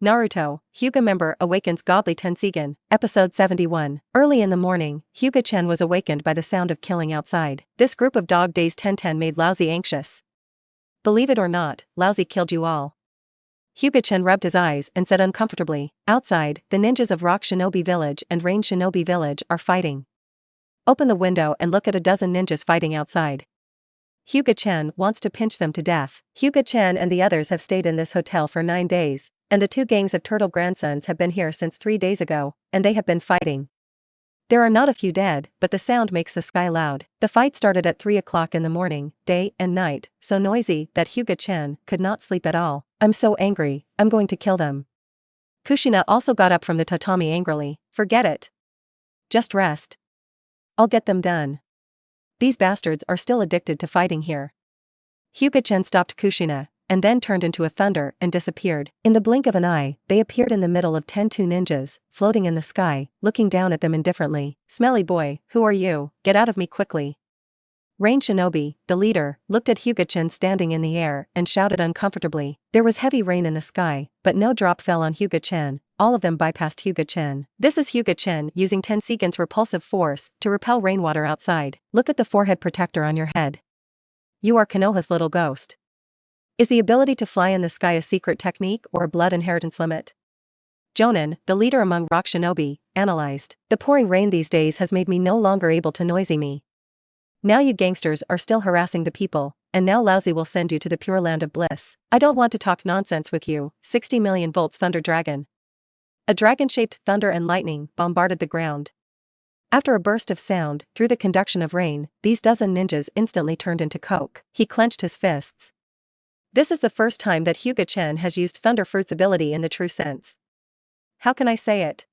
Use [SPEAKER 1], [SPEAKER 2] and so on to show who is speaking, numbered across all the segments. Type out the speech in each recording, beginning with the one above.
[SPEAKER 1] Naruto, Hyuga member awakens godly Tenseigan, episode 71. Early in the morning, Hyuga Chen was awakened by the sound of killing outside. This group of dog days 10-10 made Lousy anxious. Believe it or not, Lousy killed you all. Hyuga Chen rubbed his eyes and said uncomfortably, outside, the ninjas of Rock Shinobi Village and Rain Shinobi Village are fighting. Open the window and look at a dozen ninjas fighting outside. Hyuga Chen wants to pinch them to death. Hyuga Chen and the others have stayed in this hotel for 9 days. And the 2 gangs of turtle grandsons have been here since 3 days ago, and they have been fighting. There are not a few dead, but the sound makes the sky loud. The fight started at 3 o'clock in the morning, day and night, so noisy that Hyuga Chen could not sleep at all. I'm so angry, I'm going to kill them. Kushina also got up from the tatami angrily. Forget it. Just rest. I'll get them done. These bastards are still addicted to fighting here. Hyuga Chen stopped Kushina, and then turned into a thunder and disappeared. In the blink of an eye, they appeared in the middle of 10 ninjas, floating in the sky, looking down at them indifferently. Smelly boy, who are you? Get out of me quickly. Rain Shinobi, the leader, looked at Hyuga Chen standing in the air and shouted uncomfortably. There was heavy rain in the sky, but no drop fell on Hyuga Chen. All of them bypassed Hyuga Chen. This is Hyuga Chen using Tenseigan's repulsive force to repel rainwater outside. Look at the forehead protector on your head. You are Konoha's little ghost. Is the ability to fly in the sky a secret technique or a blood inheritance limit? Jonin, the leader among Rock Shinobi, analyzed. The pouring rain these days has made me no longer able to noisy me. Now you gangsters are still harassing the people, and now Lousy will send you to the pure land of bliss. I don't want to talk nonsense with you. 60 million volts thunder dragon. A dragon-shaped thunder and lightning bombarded the ground. After a burst of sound, through the conduction of rain, these dozen ninjas instantly turned into coke. He clenched his fists. This is the first time that Hyuga Chen has used Thunder Fruit's ability in the true sense. How can I say it?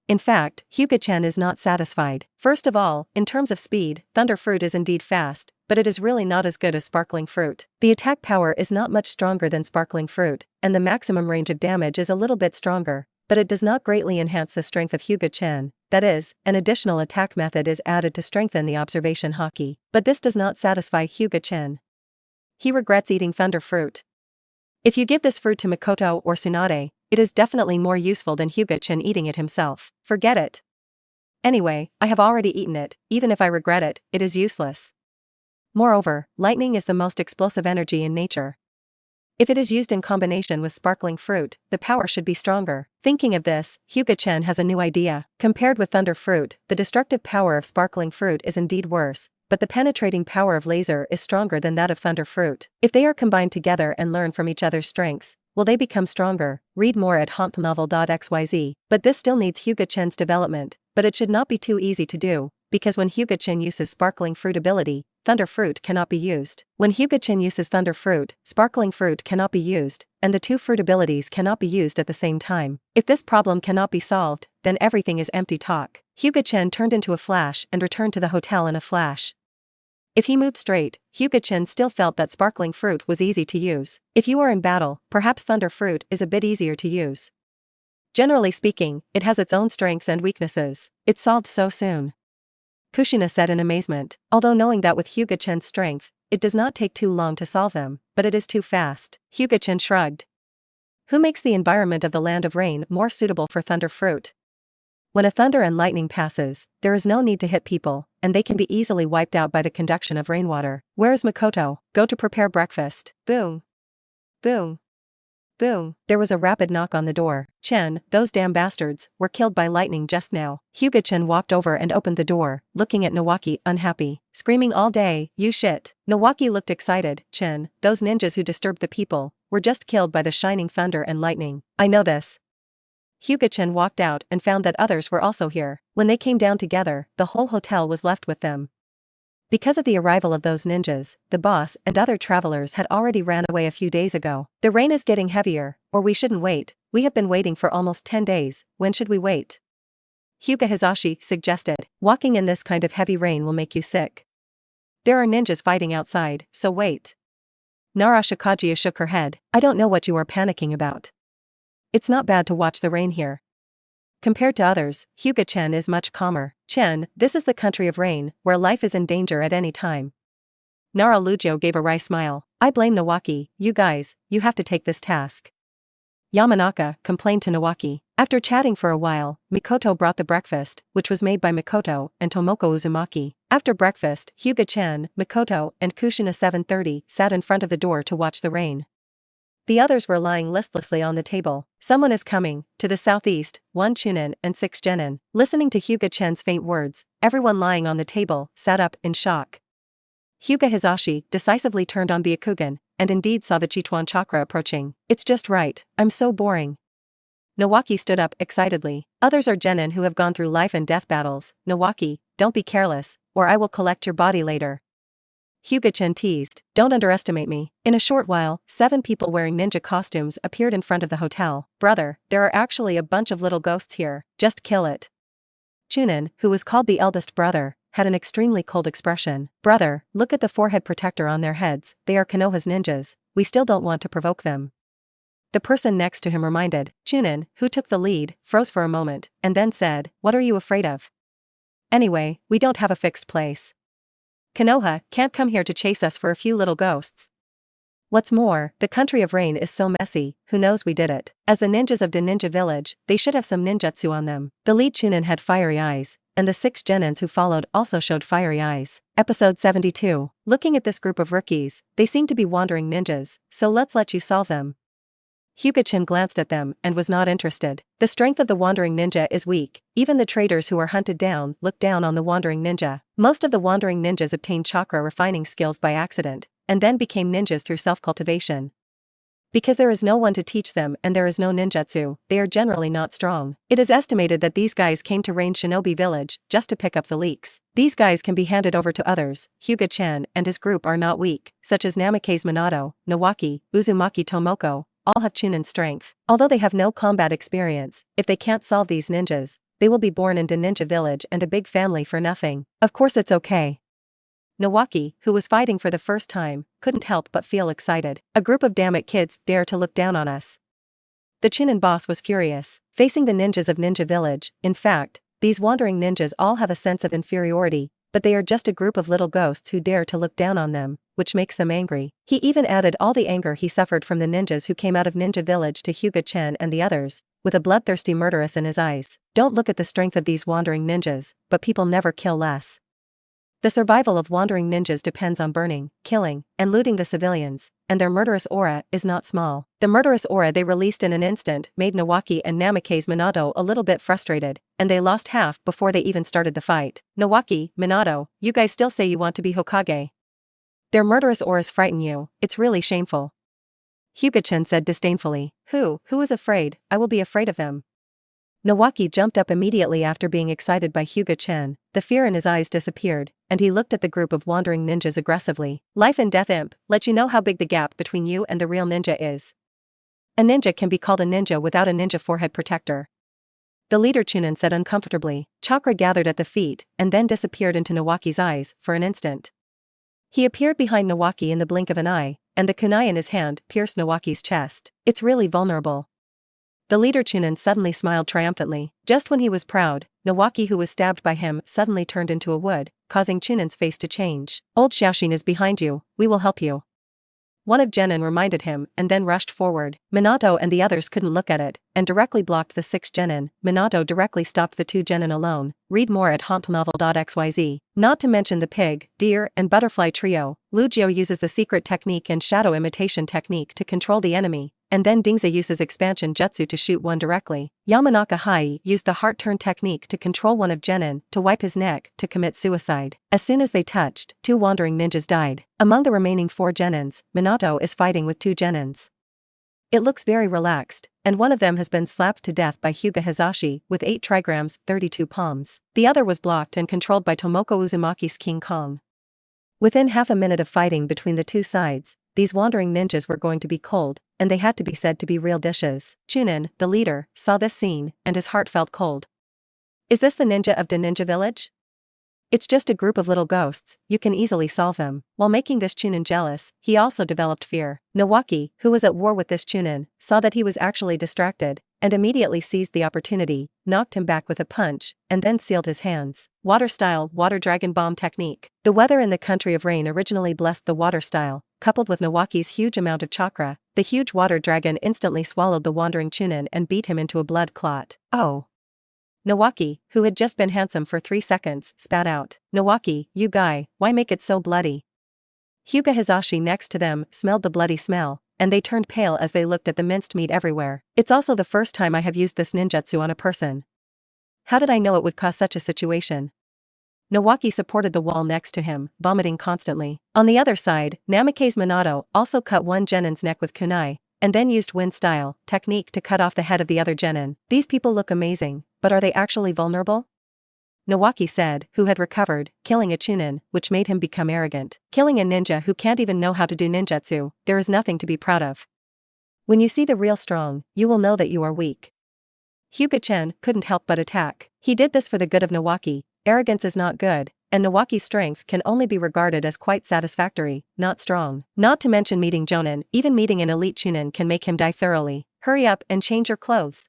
[SPEAKER 1] In fact, Hyuga Chen is not satisfied. First of all, in terms of speed, Thunder Fruit is indeed fast, but it is really not as good as Sparkling Fruit. The attack power is not much stronger than Sparkling Fruit, and the maximum range of damage is a little bit stronger, but it does not greatly enhance the strength of Hyuga Chen. That is, an additional attack method is added to strengthen the observation haki. But this does not satisfy Hyuga Chen. He regrets eating Thunder Fruit. If you give this fruit to Mikoto or Tsunade, it is definitely more useful than Hyuga Chen eating it himself. Forget it. Anyway, I have already eaten it. Even if I regret it, it is useless. Moreover, lightning is the most explosive energy in nature. If it is used in combination with Sparkling Fruit, the power should be stronger. Thinking of this, Hyuga Chen has a new idea. Compared with Thunder Fruit, the destructive power of Sparkling Fruit is indeed worse, but the penetrating power of laser is stronger than that of Thunder Fruit. If they are combined together and learn from each other's strengths, will they become stronger? Read more at hauntnovel.xyz. But this still needs Hyuga Chen's development, but it should not be too easy to do, because when Hyuga Chen uses Sparkling Fruit ability, Thunder Fruit cannot be used. When Hyuga Chen uses Thunder Fruit, Sparkling Fruit cannot be used, and the 2 fruit abilities cannot be used at the same time. If this problem cannot be solved, then everything is empty talk. Hyuga Chen turned into a flash and returned to the hotel in a flash. If he moved straight, Hyuga Chen still felt that Sparkling Fruit was easy to use. If you are in battle, perhaps Thunder Fruit is a bit easier to use. Generally speaking, it has its own strengths and weaknesses. It's solved so soon. Kushina said in amazement, although knowing that with Hyuga Chen's strength, it does not take too long to solve them, but it is too fast. Hyuga Chen shrugged. Who makes the environment of the land of rain more suitable for Thunder Fruit? When a thunder and lightning passes, there is no need to hit people, and they can be easily wiped out by the conduction of rainwater. Where is Mikoto? Go to prepare breakfast. Boom. Boom. Boom. There was a rapid knock on the door. Chen, those damn bastards, were killed by lightning just now. Hyuga Chen walked over and opened the door, looking at Nawaki, unhappy. Screaming all day, you shit. Nawaki looked excited. Chen, those ninjas who disturbed the people, were just killed by the shining thunder and lightning. I know this. Hyuga Chen walked out and found that others were also here. When they came down together, the whole hotel was left with them. Because of the arrival of those ninjas, the boss and other travelers had already ran away a few days ago. The rain is getting heavier, or we shouldn't wait. We have been waiting for almost 10 days, when should we wait? Hyuga Hizashi suggested. Walking in this kind of heavy rain will make you sick. There are ninjas fighting outside, so wait. Nara Shikagia shook her head. I don't know what you are panicking about. It's not bad to watch the rain here. Compared to others, Hyuga Chen is much calmer. Chen, this is the country of rain, where life is in danger at any time. Nara Lujo gave a wry smile. I blame Nawaki. You guys, you have to take this task. Yamanaka complained to Nawaki. After chatting for a while, Mikoto brought the breakfast, which was made by Mikoto and Tomoko Uzumaki. After breakfast, Hyuga Chen, Mikoto, and Kushina 730 sat in front of the door to watch the rain. The others were lying listlessly on the table. Someone is coming, to the southeast, 1 Chunin and 6 Genin. Listening to Hyuga Chen's faint words, everyone lying on the table sat up in shock. Hyuga Hisashi decisively turned on Byakugan, and indeed saw the Chichuan chakra approaching. It's just right, I'm so boring. Nawaki stood up excitedly. Others are genin who have gone through life and death battles. Nawaki, don't be careless, or I will collect your body later. Hyuga Chen teased, don't underestimate me. In a short while, 7 people wearing ninja costumes appeared in front of the hotel. Brother, there are actually a bunch of little ghosts here, just kill it. Chunin, who was called the eldest brother, had an extremely cold expression. Brother, look at the forehead protector on their heads, they are Konoha's ninjas, we still don't want to provoke them. The person next to him reminded. Chunin, who took the lead, froze for a moment, and then said, what are you afraid of? Anyway, we don't have a fixed place. Konoha can't come here to chase us for a few little ghosts. What's more, the country of rain is so messy, who knows we did it. As the ninjas of the ninja village, they should have some ninjutsu on them. The lead Chunin had fiery eyes, and the 6 genins who followed also showed fiery eyes. Episode 72. Looking at this group of rookies, they seem to be wandering ninjas, so let's let you solve them. Hyuga Chen glanced at them and was not interested. The strength of the wandering ninja is weak. Even the traders who are hunted down look down on the wandering ninja. Most of the wandering ninjas obtained chakra refining skills by accident, and then became ninjas through self-cultivation. Because there is no one to teach them and there is no ninjutsu, they are generally not strong. It is estimated that these guys came to Rain Shinobi Village just to pick up the leaks. These guys can be handed over to others. Hyuga Chen and his group are not weak, such as Namikaze Minato, Nawaki, Uzumaki Tomoko, all have Chunin strength. Although they have no combat experience, if they can't solve these ninjas, they will be born into Ninja Village and a big family for nothing. Of course it's okay. Nawaki, who was fighting for the first time, couldn't help but feel excited. A group of damn it kids dare to look down on us. The Chunin boss was furious, facing the ninjas of Ninja Village. In fact, these wandering ninjas all have a sense of inferiority, but they are just a group of little ghosts who dare to look down on them, which makes them angry. He even added all the anger he suffered from the ninjas who came out of Ninja Village to Hyuga Chen and the others, with a bloodthirsty murderess in his eyes. Don't look at the strength of these wandering ninjas, but people never kill less. The survival of wandering ninjas depends on burning, killing, and looting the civilians, and their murderous aura is not small. The murderous aura they released in an instant made Nawaki and Namikaze Minato a little bit frustrated, and they lost half before they even started the fight. Nawaki, Minato, you guys still say you want to be Hokage. Their murderous auras frighten you, it's really shameful. Hyuga Chen said disdainfully. Who is afraid? I will be afraid of them. Nawaki jumped up immediately after being excited by Hyuga Chen. The fear in his eyes disappeared, and he looked at the group of wandering ninjas aggressively. Life and Death Imp, let you know how big the gap between you and the real ninja is. A ninja can be called a ninja without a ninja forehead protector. The leader Chunin said uncomfortably. Chakra gathered at the feet, and then disappeared into Nawaki's eyes, for an instant. He appeared behind Nawaki in the blink of an eye, and the kunai in his hand pierced Nawaki's chest. It's really vulnerable. The leader Chunin suddenly smiled triumphantly. Just when he was proud, Nawaki who was stabbed by him suddenly turned into a wood, causing Chunin's face to change. Old Xiaoxin is behind you, we will help you. One of genin reminded him and then rushed forward. Minato and the others couldn't look at it, and directly blocked the 6 genin. Minato directly stopped the 2 genin alone. Read more at hauntnovel.xyz. Not to mention the pig, deer, and butterfly trio, Lugio uses the secret technique and shadow imitation technique to control the enemy, and then Dingza uses expansion jutsu to shoot one directly. Yamanaka Hai used the heart turn technique to control one of genin to wipe his neck to commit suicide. As soon as they touched, 2 wandering ninjas died. Among the remaining 4 genins, Minato is fighting with 2 genins. It looks very relaxed, and one of them has been slapped to death by Hyuga Hisashi with 8 trigrams, 32 palms. The other was blocked and controlled by Tomoko Uzumaki's King Kong. Within half a minute of fighting between the 2 sides, these wandering ninjas were going to be cold, and they had to be said to be real dishes. Chunin, the leader, saw this scene, and his heart felt cold. Is this the ninja of the Ninja Village? It's just a group of little ghosts, you can easily solve them. While making this Chunin jealous, he also developed fear. Nawaki, who was at war with this Chunin, saw that he was actually distracted, and immediately seized the opportunity, knocked him back with a punch, and then sealed his hands. Water style, water dragon bomb technique. The weather in the country of rain originally blessed the water style, coupled with Nawaki's huge amount of chakra. The huge water dragon instantly swallowed the wandering Chunin and beat him into a blood clot. Oh! Nawaki, who had just been handsome for 3 seconds, spat out. Nawaki, you guy, why make it so bloody? Hyuga Hisashi next to them smelled the bloody smell, and they turned pale as they looked at the minced meat everywhere. It's also the first time I have used this ninjutsu on a person. How did I know it would cause such a situation? Nawaki supported the wall next to him, vomiting constantly. On the other side, Namikaze Minato also cut one genin's neck with kunai, and then used wind style technique to cut off the head of the other genin. These people look amazing, but are they actually vulnerable? Nawaki said, who had recovered, killing a Chunin, which made him become arrogant. Killing a ninja who can't even know how to do ninjutsu, there is nothing to be proud of. When you see the real strong, you will know that you are weak. Hyuga Chen couldn't help but attack. He did this for the good of Nawaki. Arrogance is not good, and Nawaki's strength can only be regarded as quite satisfactory, not strong. Not to mention meeting Jonin, even meeting an elite Chunin can make him die thoroughly. Hurry up and change your clothes.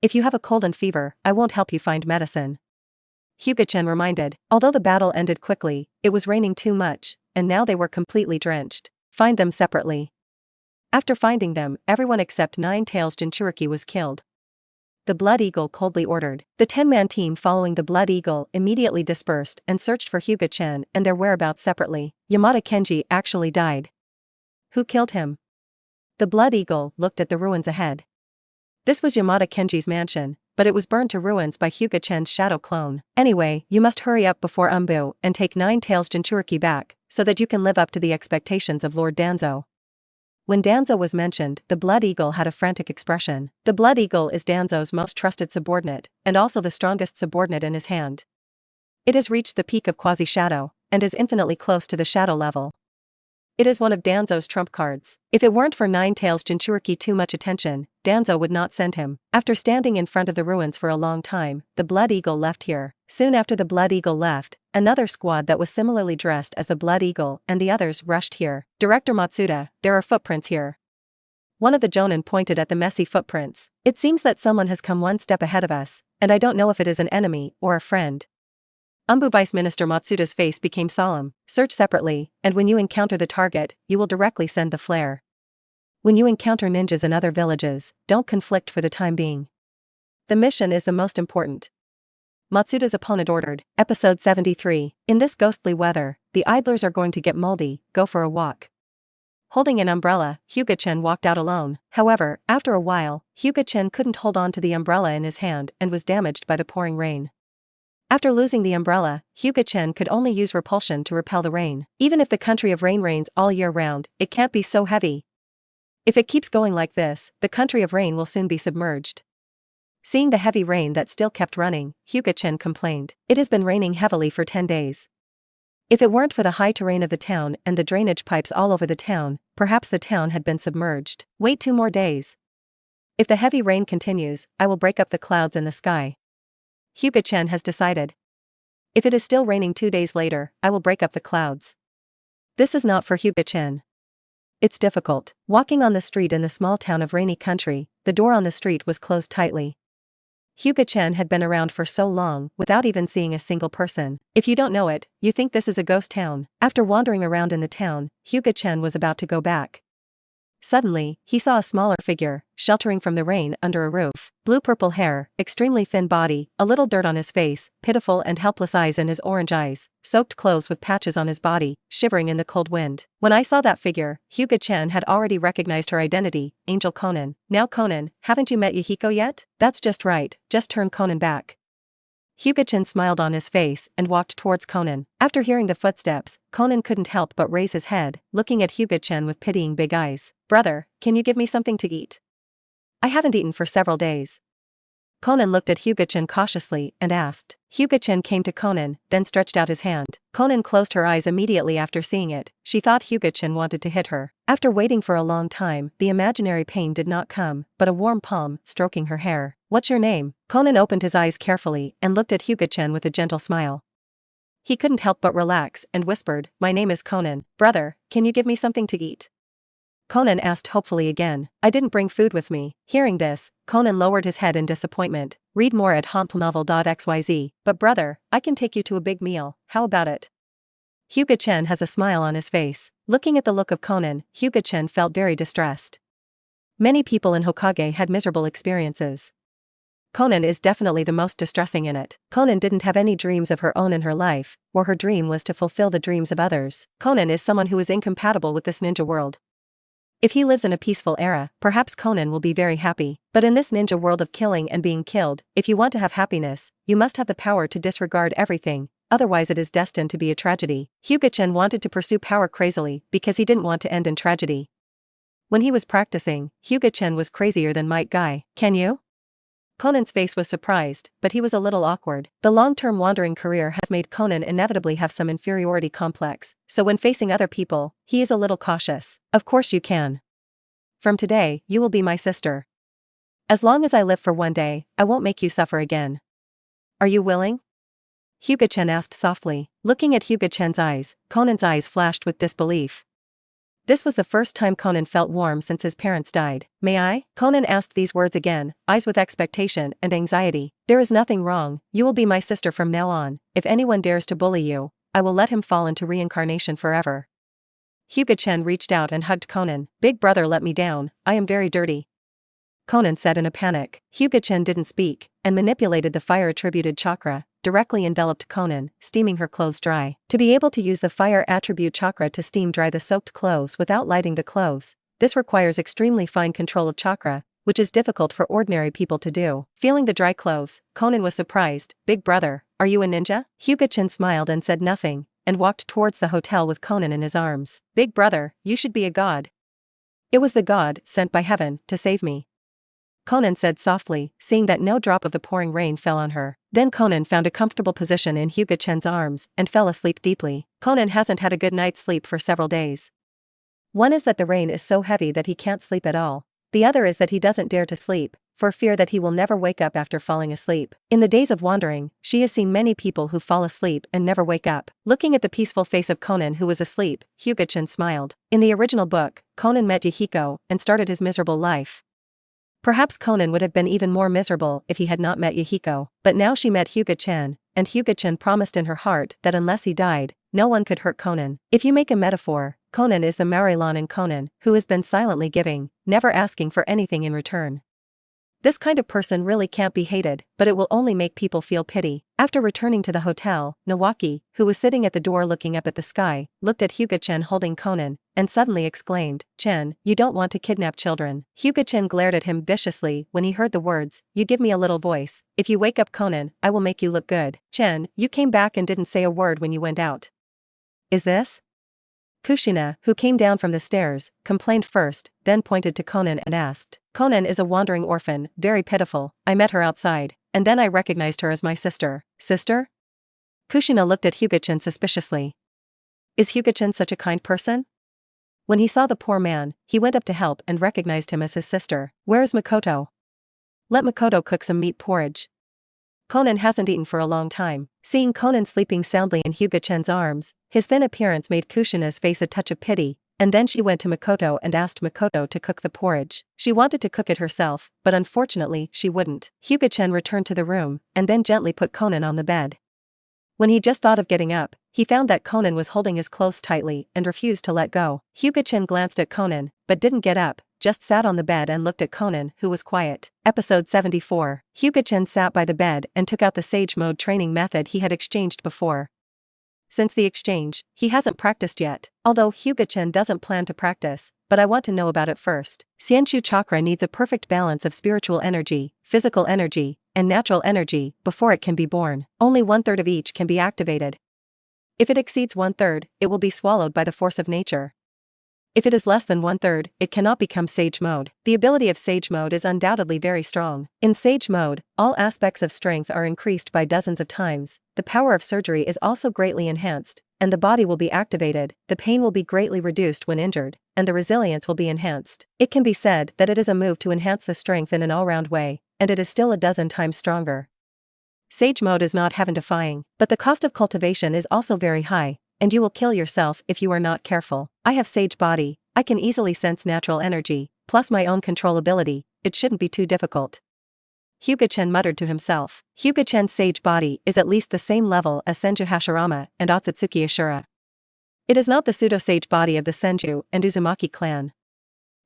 [SPEAKER 1] If you have a cold and fever, I won't help you find medicine. Hyuga Chen reminded. Although the battle ended quickly, it was raining too much, and now they were completely drenched. Find them separately. After finding them, everyone except Nine-Tails Jinchuriki was killed. The Blood Eagle coldly ordered. The 10-man team following the Blood Eagle immediately dispersed and searched for Hyuga Chen and their whereabouts separately. Yamada Kenji actually died. Who killed him? The Blood Eagle looked at the ruins ahead. This was Yamada Kenji's mansion, but it was burned to ruins by Hyuga Chen's shadow clone. Anyway, you must hurry up before Umbu and take Nine-Tails Jinchuriki back, so that you can live up to the expectations of Lord Danzo. When Danzo was mentioned, the Blood Eagle had a frantic expression. The Blood Eagle is Danzo's most trusted subordinate, and also the strongest subordinate in his hand. It has reached the peak of quasi-shadow, and is infinitely close to the shadow level. It is one of Danzo's trump cards. If it weren't for Nine-Tails Jinchuriki too much attention, Danzo would not send him. After standing in front of the ruins for a long time, the Blood Eagle left here. Soon after the Blood Eagle left, another squad that was similarly dressed as the Blood Eagle and the others rushed here. Director Matsuda, there are footprints here. One of the Jonin pointed at the messy footprints. It seems that someone has come one step ahead of us, and I don't know if it is an enemy or a friend. Umbu Vice Minister Matsuda's face became solemn. Search separately, and when you encounter the target, you will directly send the flare. When you encounter ninjas in other villages, don't conflict for the time being. The mission is the most important. Matsuda's opponent ordered. Episode 73. In this ghostly weather, the idlers are going to get moldy. Go for a walk. Holding an umbrella, Hyuga Chen walked out alone. However, after a while, Hyuga Chen couldn't hold on to the umbrella in his hand and was damaged by the pouring rain. After losing the umbrella, Hyuga Chen could only use repulsion to repel the rain. Even if the country of rain rains all year round, it can't be so heavy. If it keeps going like this, the country of rain will soon be submerged. Seeing the heavy rain that still kept running, Hyuga Chen complained. It has been raining heavily for 10 days. If it weren't for the high terrain of the town and the drainage pipes all over the town, perhaps the town had been submerged. Wait 2 more days. If the heavy rain continues, I will break up the clouds in the sky. Hyuga Chen has decided. If it is still raining 2 days later, I will break up the clouds. This is not for Hyuga Chen. It's difficult. Walking on the street in the small town of rainy country, the door on the street was closed tightly. Hyuga Chen had been around for so long without even seeing a single person. If you don't know it, you think this is a ghost town. After wandering around in the town, Hyuga Chen was about to go back. Suddenly, he saw a smaller figure, sheltering from the rain under a roof. Blue-purple hair, extremely thin body, a little dirt on his face, pitiful and helpless eyes in his orange eyes, soaked clothes with patches on his body, shivering in the cold wind. When I saw that figure, Hyuga Chen had already recognized her identity, Angel Conan. Now Conan, haven't you met Yahiko yet? That's just right, just turn Conan back. Hyuga Chen smiled on his face and walked towards Conan. After hearing the footsteps, Conan couldn't help but raise his head, looking at Hyuga Chen with pitying big eyes. Brother, can you give me something to eat? I haven't eaten for several days. Conan looked at Hyuga Chen cautiously and asked. Hyuga Chen came to Conan, then stretched out his hand. Conan closed her eyes immediately after seeing it. She thought Hyuga Chen wanted to hit her. After waiting for a long time, the imaginary pain did not come, but a warm palm stroking her hair. What's your name? Conan opened his eyes carefully and looked at Hyuga Chen with a gentle smile. He couldn't help but relax and whispered, my name is Conan. Brother, can you give me something to eat? Conan asked hopefully again. I didn't bring food with me. Hearing this, Conan lowered his head in disappointment. Read more at homtlenovel.xyz. But brother, I can take you to a big meal, how about it? Hyuga Chen has a smile on his face. Looking at the look of Conan, Hyuga Chen felt very distressed. Many people in Hokage had miserable experiences. Conan is definitely the most distressing in it. Conan didn't have any dreams of her own in her life, or her dream was to fulfill the dreams of others. Conan is someone who is incompatible with this ninja world. If he lives in a peaceful era, perhaps Conan will be very happy. But in this ninja world of killing and being killed, if you want to have happiness, you must have the power to disregard everything, otherwise it is destined to be a tragedy. Hyuga Chen wanted to pursue power crazily because he didn't want to end in tragedy. When he was practicing, Hyuga Chen was crazier than Might Guy. Can you? Conan's face was surprised, but he was a little awkward. The long-term wandering career has made Conan inevitably have some inferiority complex, so when facing other people, he is a little cautious. Of course you can. From today, you will be my sister. As long as I live for one day, I won't make you suffer again. Are you willing? Hyuga Chen asked softly. Looking at Hyuga Chen's eyes, Conan's eyes flashed with disbelief. This was the first time Conan felt warm since his parents died. May I? Conan asked these words again, eyes with expectation and anxiety. There is nothing wrong, you will be my sister from now on. If anyone dares to bully you, I will let him fall into reincarnation forever. Hyuga Chen reached out and hugged Conan. Big brother let me down, I am very dirty. Conan said in a panic. Hyuga Chen didn't speak, and manipulated the fire-attributed chakra, directly enveloped Conan, steaming her clothes dry. To be able to use the fire attribute chakra to steam dry the soaked clothes without lighting the clothes, this requires extremely fine control of chakra, which is difficult for ordinary people to do. Feeling the dry clothes, Conan was surprised. Big brother, are you a ninja? Hyuga Chen smiled and said nothing, and walked towards the hotel with Conan in his arms. Big brother, you should be a god. It was the god sent by heaven to save me. Conan said softly, seeing that no drop of the pouring rain fell on her. Then Conan found a comfortable position in Hyuga Chen's arms and fell asleep deeply. Conan hasn't had a good night's sleep for several days. One is that the rain is so heavy that he can't sleep at all. The other is that he doesn't dare to sleep, for fear that he will never wake up after falling asleep. In the days of wandering, she has seen many people who fall asleep and never wake up. Looking at the peaceful face of Conan who was asleep, Hyuga Chen smiled. In the original book, Conan met Yahiko and started his miserable life. Perhaps Conan would have been even more miserable if he had not met Yahiko, but now she met Hyuga Chen, and Hyuga Chen promised in her heart that unless he died, no one could hurt Conan. If you make a metaphor, Conan is the Marilyn in Conan, who has been silently giving, never asking for anything in return. This kind of person really can't be hated, but it will only make people feel pity. After returning to the hotel, Nawaki, who was sitting at the door looking up at the sky, looked at Hyuga Chen holding Conan, and suddenly exclaimed, Chen, you don't want to kidnap children. Hyuga Chen glared at him viciously when he heard the words, you give me a little voice. If you wake up Conan, I will make you look good. Chen, you came back and didn't say a word when you went out. Is this? Kushina, who came down from the stairs, complained first, then pointed to Conan and asked. Conan is a wandering orphan, very pitiful. I met her outside, and then I recognized her as my sister. Sister? Kushina looked at Hyuga Chen suspiciously. Is Hyuga Chen such a kind person? When he saw the poor man, he went up to help and recognized him as his sister. Where is Makoto? Let Makoto cook some meat porridge. Conan hasn't eaten for a long time. Seeing Conan sleeping soundly in Hyuga Chen's arms, his thin appearance made Kushina's face a touch of pity, and then she went to Makoto and asked Makoto to cook the porridge. She wanted to cook it herself, but unfortunately she wouldn't. Hyuga Chen returned to the room, and then gently put Conan on the bed. When he just thought of getting up, he found that Conan was holding his clothes tightly and refused to let go. Hyuga Chen glanced at Conan, but didn't get up, just sat on the bed and looked at Conan, who was quiet. Episode 74. Hyuga Chen sat by the bed and took out the Sage Mode training method he had exchanged before. Since the exchange, he hasn't practiced yet, although Hyuga Chen doesn't plan to practice, but I want to know about it first. Xianchu chakra needs a perfect balance of spiritual energy, physical energy, and natural energy before it can be born. Only 1/3 of each can be activated. If it exceeds 1/3, it will be swallowed by the force of nature. If it is less than 1/3, it cannot become Sage Mode. The ability of Sage Mode is undoubtedly very strong. In Sage Mode, all aspects of strength are increased by dozens of times, the power of surgery is also greatly enhanced, and the body will be activated, the pain will be greatly reduced when injured, and the resilience will be enhanced. It can be said that it is a move to enhance the strength in an all-round way, and it is still a dozen times stronger. Sage Mode is not heaven-defying, but the cost of cultivation is also very high, and you will kill yourself if you are not careful. I have Sage Body, I can easily sense natural energy, plus my own controllability, it shouldn't be too difficult. Hyuga Chen muttered to himself. Hyuga Chen's sage body is at least the same level as Senju Hashirama and Otsutsuki Ashura. It is not the pseudo-sage body of the Senju and Uzumaki clan.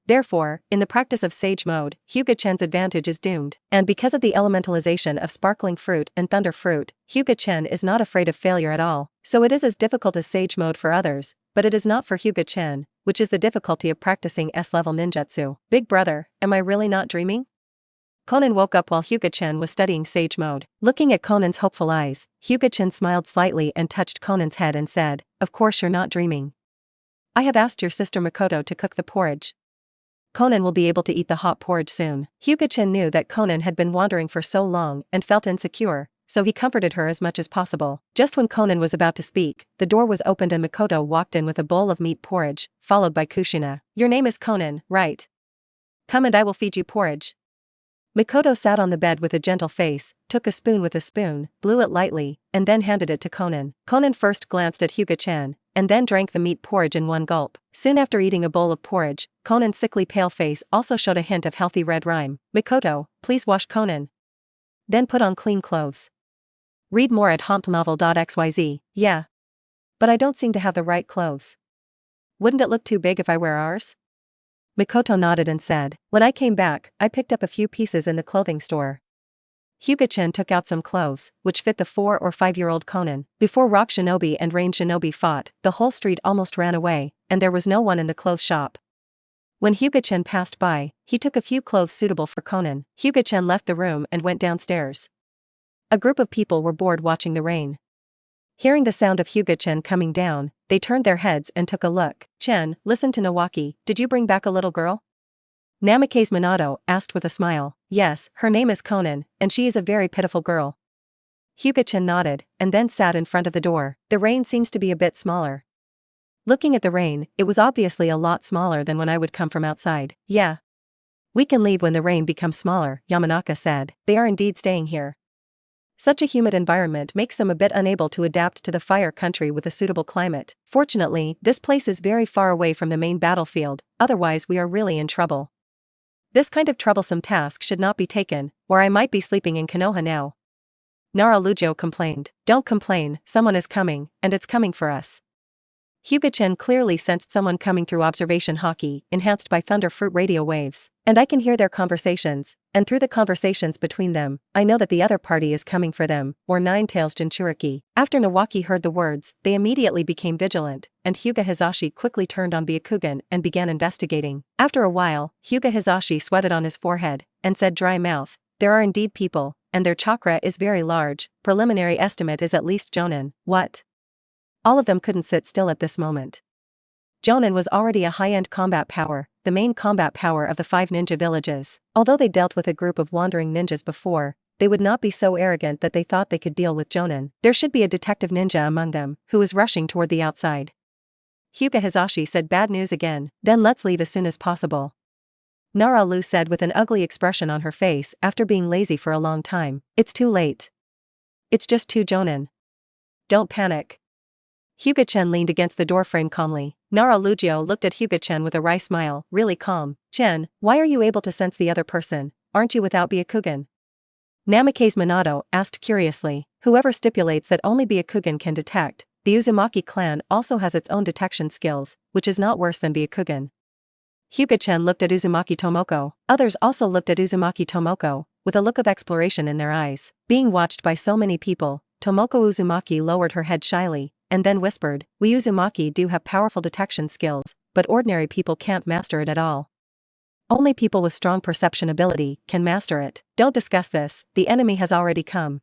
[SPEAKER 1] Therefore, in the practice of sage mode, Hyuga Chen's advantage is doomed, and because of the elementalization of sparkling fruit and thunder fruit, Hyuga Chen is not afraid of failure at all, so it is as difficult as sage mode for others, but it is not for Hyuga Chen, which is the difficulty of practicing S-level ninjutsu. Big brother, am I really not dreaming? Conan woke up while Hyuga Chen was studying sage mode. Looking at Conan's hopeful eyes, Hyuga Chen smiled slightly and touched Conan's head and said, "Of course you're not dreaming. I have asked your sister Makoto to cook the porridge. Conan will be able to eat the hot porridge soon." Hyuga Chen knew that Conan had been wandering for so long and felt insecure, so he comforted her as much as possible. Just when Conan was about to speak, the door was opened and Makoto walked in with a bowl of meat porridge, followed by Kushina. "Your name is Conan, right? Come and I will feed you porridge." Makoto sat on the bed with a gentle face, took a spoon with a spoon, blew it lightly, and then handed it to Conan. Conan first glanced at Hyuga Chen, and then drank the meat porridge in one gulp. Soon after eating a bowl of porridge, Conan's sickly pale face also showed a hint of healthy red rime. "Makoto, please wash Conan. Then put on clean clothes. Read more at hompnovel.xyz. Yeah. But I don't seem to have the right clothes. Wouldn't it look too big if I wear ours?" Makoto nodded and said, "When I came back, I picked up a few pieces in the clothing store." Hyuga Chen took out some clothes, which fit the 4 or 5-year-old Conan. Before rock shinobi and range shinobi fought, the whole street almost ran away, and there was no one in the clothes shop. When Hyuga Chen passed by, he took a few clothes suitable for Conan. Hyuga Chen left the room and went downstairs. A group of people were bored watching the rain. Hearing the sound of Hyuga Chen coming down, they turned their heads and took a look. "Chen, listen to Nawaki, did you bring back a little girl?" Namikaze Minato asked with a smile. "Yes, her name is Conan, and she is a very pitiful girl." Hyuga Chen nodded, and then sat in front of the door. "The rain seems to be a bit smaller." Looking at the rain, it was obviously a lot smaller than when I would come from outside. "Yeah. We can leave when the rain becomes smaller," Yamanaka said. They are indeed staying here. Such a humid environment makes them a bit unable to adapt to the fire country with a suitable climate. Fortunately, this place is very far away from the main battlefield, otherwise we are really in trouble. This kind of troublesome task should not be taken, or I might be sleeping in Konoha now. Nara Lujo complained. "Don't complain, someone is coming, and it's coming for us." Hyuga Chen clearly sensed someone coming through observation hockey, enhanced by thunder fruit radio waves, and I can hear their conversations, and through the conversations between them, I know that the other party is coming for them, or Nine-Tails Jinchuriki. After Nawaki heard the words, they immediately became vigilant, and Hyuga Hizashi quickly turned on Byakugan and began investigating. After a while, Hyuga Hizashi sweated on his forehead, and said dry mouth, "There are indeed people, and their chakra is very large, preliminary estimate is at least Jonin." What? All of them couldn't sit still at this moment. Jonin was already a high-end combat power, the main combat power of the 5 ninja villages. Although they dealt with a group of wandering ninjas before, they would not be so arrogant that they thought they could deal with Jonin. There should be a detective ninja among them, who is rushing toward the outside. Hyuga Hizashi said bad news again. "Then let's leave as soon as possible." Nara Lu said with an ugly expression on her face after being lazy for a long time. "It's too late. It's just 2 Jonin. Don't panic." Hyuga Chen leaned against the doorframe calmly. Nara Lugio looked at Hyuga Chen with a wry smile, really calm. "Chen, why are you able to sense the other person? Aren't you without Byakugan?" Namikaze Minato asked curiously. "Whoever stipulates that only Byakugan can detect, the Uzumaki clan also has its own detection skills, which is not worse than Byakugan." Hyuga Chen looked at Uzumaki Tomoko. Others also looked at Uzumaki Tomoko, with a look of exploration in their eyes. Being watched by so many people, Tomoko Uzumaki lowered her head shyly, and then whispered, "We Uzumaki do have powerful detection skills, but ordinary people can't master it at all. Only people with strong perception ability can master it. Don't discuss this, the enemy has already come."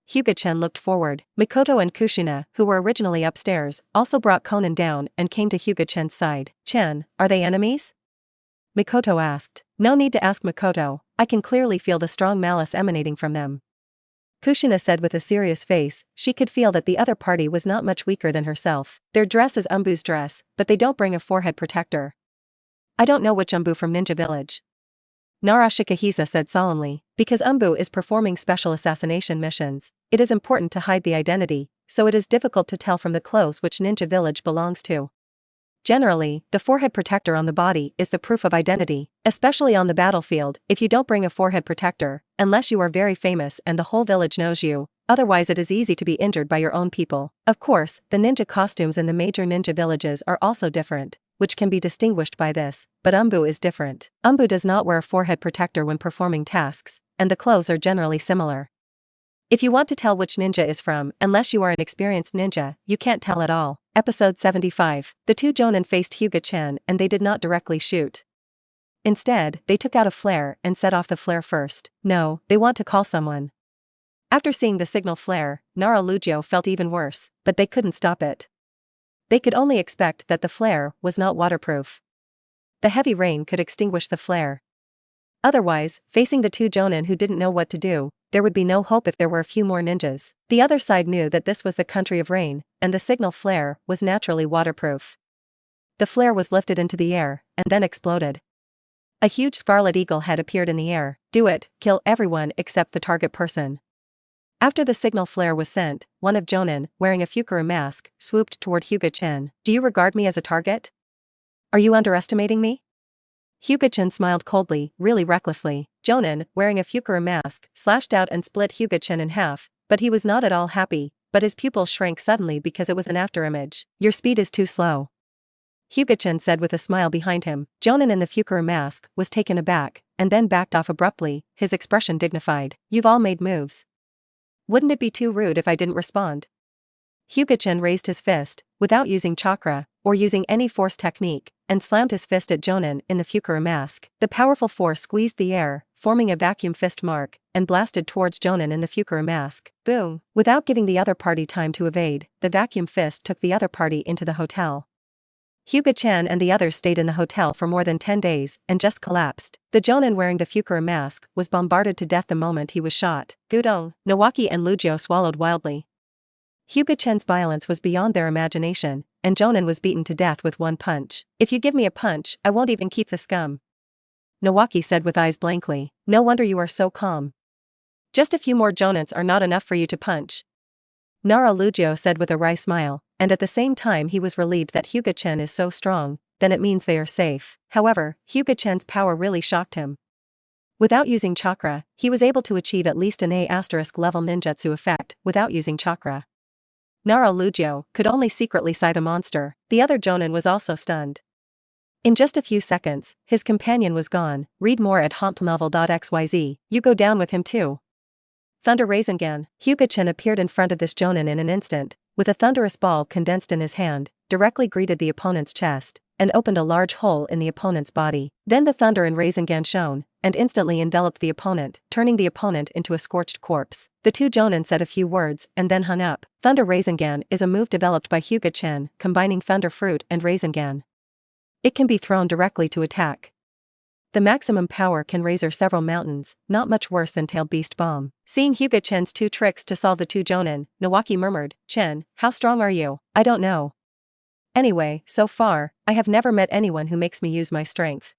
[SPEAKER 1] Hyuga Chen looked forward. Mikoto and Kushina, who were originally upstairs, also brought Conan down and came to Hyuga Chen's side. "Chen, are they enemies?" Mikoto asked. "No need to ask Mikoto, I can clearly feel the strong malice emanating from them." Kushina said with a serious face, she could feel that the other party was not much weaker than herself. "Their dress is Umbu's dress, but they don't bring a forehead protector. I don't know which Umbu from Ninja Village." Nara Shikahisa said solemnly, "Because Umbu is performing special assassination missions, it is important to hide the identity, so it is difficult to tell from the clothes which ninja village belongs to." Generally, the forehead protector on the body is the proof of identity, especially on the battlefield. If you don't bring a forehead protector, unless you are very famous and the whole village knows you, otherwise it is easy to be injured by your own people. Of course, the ninja costumes in the major ninja villages are also different, which can be distinguished by this, but Umbu is different. Umbu does not wear a forehead protector when performing tasks, and the clothes are generally similar. If you want to tell which ninja is from, unless you are an experienced ninja, you can't tell at all. Episode 75. The two jonin faced Hyuga Chen and they did not directly shoot. Instead, they took out a flare and set off the flare first. No, they want to call someone. After seeing the signal flare, Naruto felt even worse, but they couldn't stop it. They could only expect that the flare was not waterproof. The heavy rain could extinguish the flare. Otherwise, facing the two jonin who didn't know what to do, there would be no hope if there were a few more ninjas. The other side knew that this was the country of rain, and the signal flare was naturally waterproof. The flare was lifted into the air, and then exploded. A huge scarlet eagle head appeared in the air. Do it, kill everyone except the target person. After the signal flare was sent, one of jonin, wearing a Fukura mask, swooped toward Hyuga Chen. Do you regard me as a target? Are you underestimating me? Hyuga Chen smiled coldly, really recklessly. Jonin, wearing a Fukura mask, slashed out and split Hyuga Chen in half, but he was not at all happy, but his pupils shrank suddenly because it was an afterimage. Your speed is too slow, Hyuga Chen said with a smile behind him. Jonin in the Fukura mask was taken aback, and then backed off abruptly, his expression dignified. You've all made moves. Wouldn't it be too rude if I didn't respond? Hyuga Chen raised his fist, without using chakra, or using any force technique, and slammed his fist at Jonin in the Fukura mask. The powerful force squeezed the air, forming a vacuum fist mark, and blasted towards Jonin in the Fukura mask. Boom! Without giving the other party time to evade, the vacuum fist took the other party into the hotel. Hyuga Chen and the others stayed in the hotel for more than 10 days, and just collapsed. The jonin wearing the Fukura mask was bombarded to death the moment he was shot. Gudong, Nawaki and Lujio swallowed wildly. Hyuga Chen's violence was beyond their imagination, and Jonin was beaten to death with one punch. If you give me a punch, I won't even keep the scum, Nawaki said with eyes blankly. No wonder you are so calm. Just a few more jonins are not enough for you to punch, Nara Lujio said with a wry smile, and at the same time he was relieved that Hyuga Chen is so strong, then it means they are safe. However, Hyuga Chen's power really shocked him. Without using chakra, he was able to achieve at least an A** level ninjutsu effect without using chakra. Nara Lujio could only secretly sigh the monster. The other jonin was also stunned. In just a few seconds, his companion was gone. Read more at hontnovel.xyz. You go down with him too. Thunder Rasengan. Hyuga Chen appeared in front of this jonin in an instant, with a thunderous ball condensed in his hand, directly greeted the opponent's chest, and opened a large hole in the opponent's body. Then the thunder in Rasengan shone, and instantly enveloped the opponent, turning the opponent into a scorched corpse. The two jonin said a few words and then hung up. Thunder Rasengan is a move developed by Hyuga Chen, combining Thunder Fruit and Rasengan. It can be thrown directly to attack. The maximum power can razor several mountains, not much worse than Tailed Beast Bomb. Seeing Hyuga Chen's two tricks to solve the two jonin, Nawaki murmured, Chen, how strong are you? I don't know. Anyway, so far, I have never met anyone who makes me use my strength.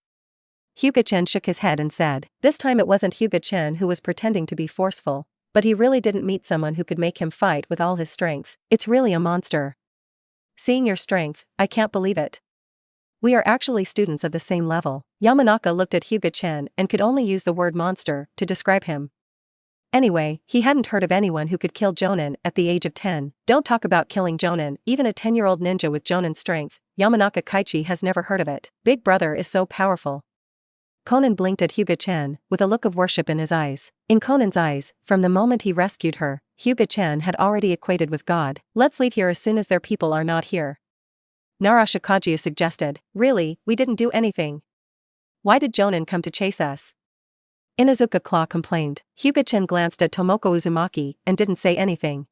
[SPEAKER 1] Hyuga Chen shook his head and said. This time it wasn't Hyuga Chen who was pretending to be forceful, but he really didn't meet someone who could make him fight with all his strength. It's really a monster. Seeing your strength, I can't believe it. We are actually students of the same level. Yamanaka looked at Hyuga Chen and could only use the word monster to describe him. Anyway, he hadn't heard of anyone who could kill jonin at the age of 10. Don't talk about killing jonin, even a 10-year-old ninja with jonin strength, Yamanaka Kaichi has never heard of it. Big brother is so powerful. Conan blinked at Hyuga Chen, with a look of worship in his eyes. In Conan's eyes, from the moment he rescued her, Hyuga Chen had already equated with God. Let's leave here as soon as their people are not here, Nara Shikaji suggested. Really, we didn't do anything. Why did jonin come to chase us? Inazuka Claw complained. Hyuga Chen glanced at Tomoko Uzumaki and didn't say anything.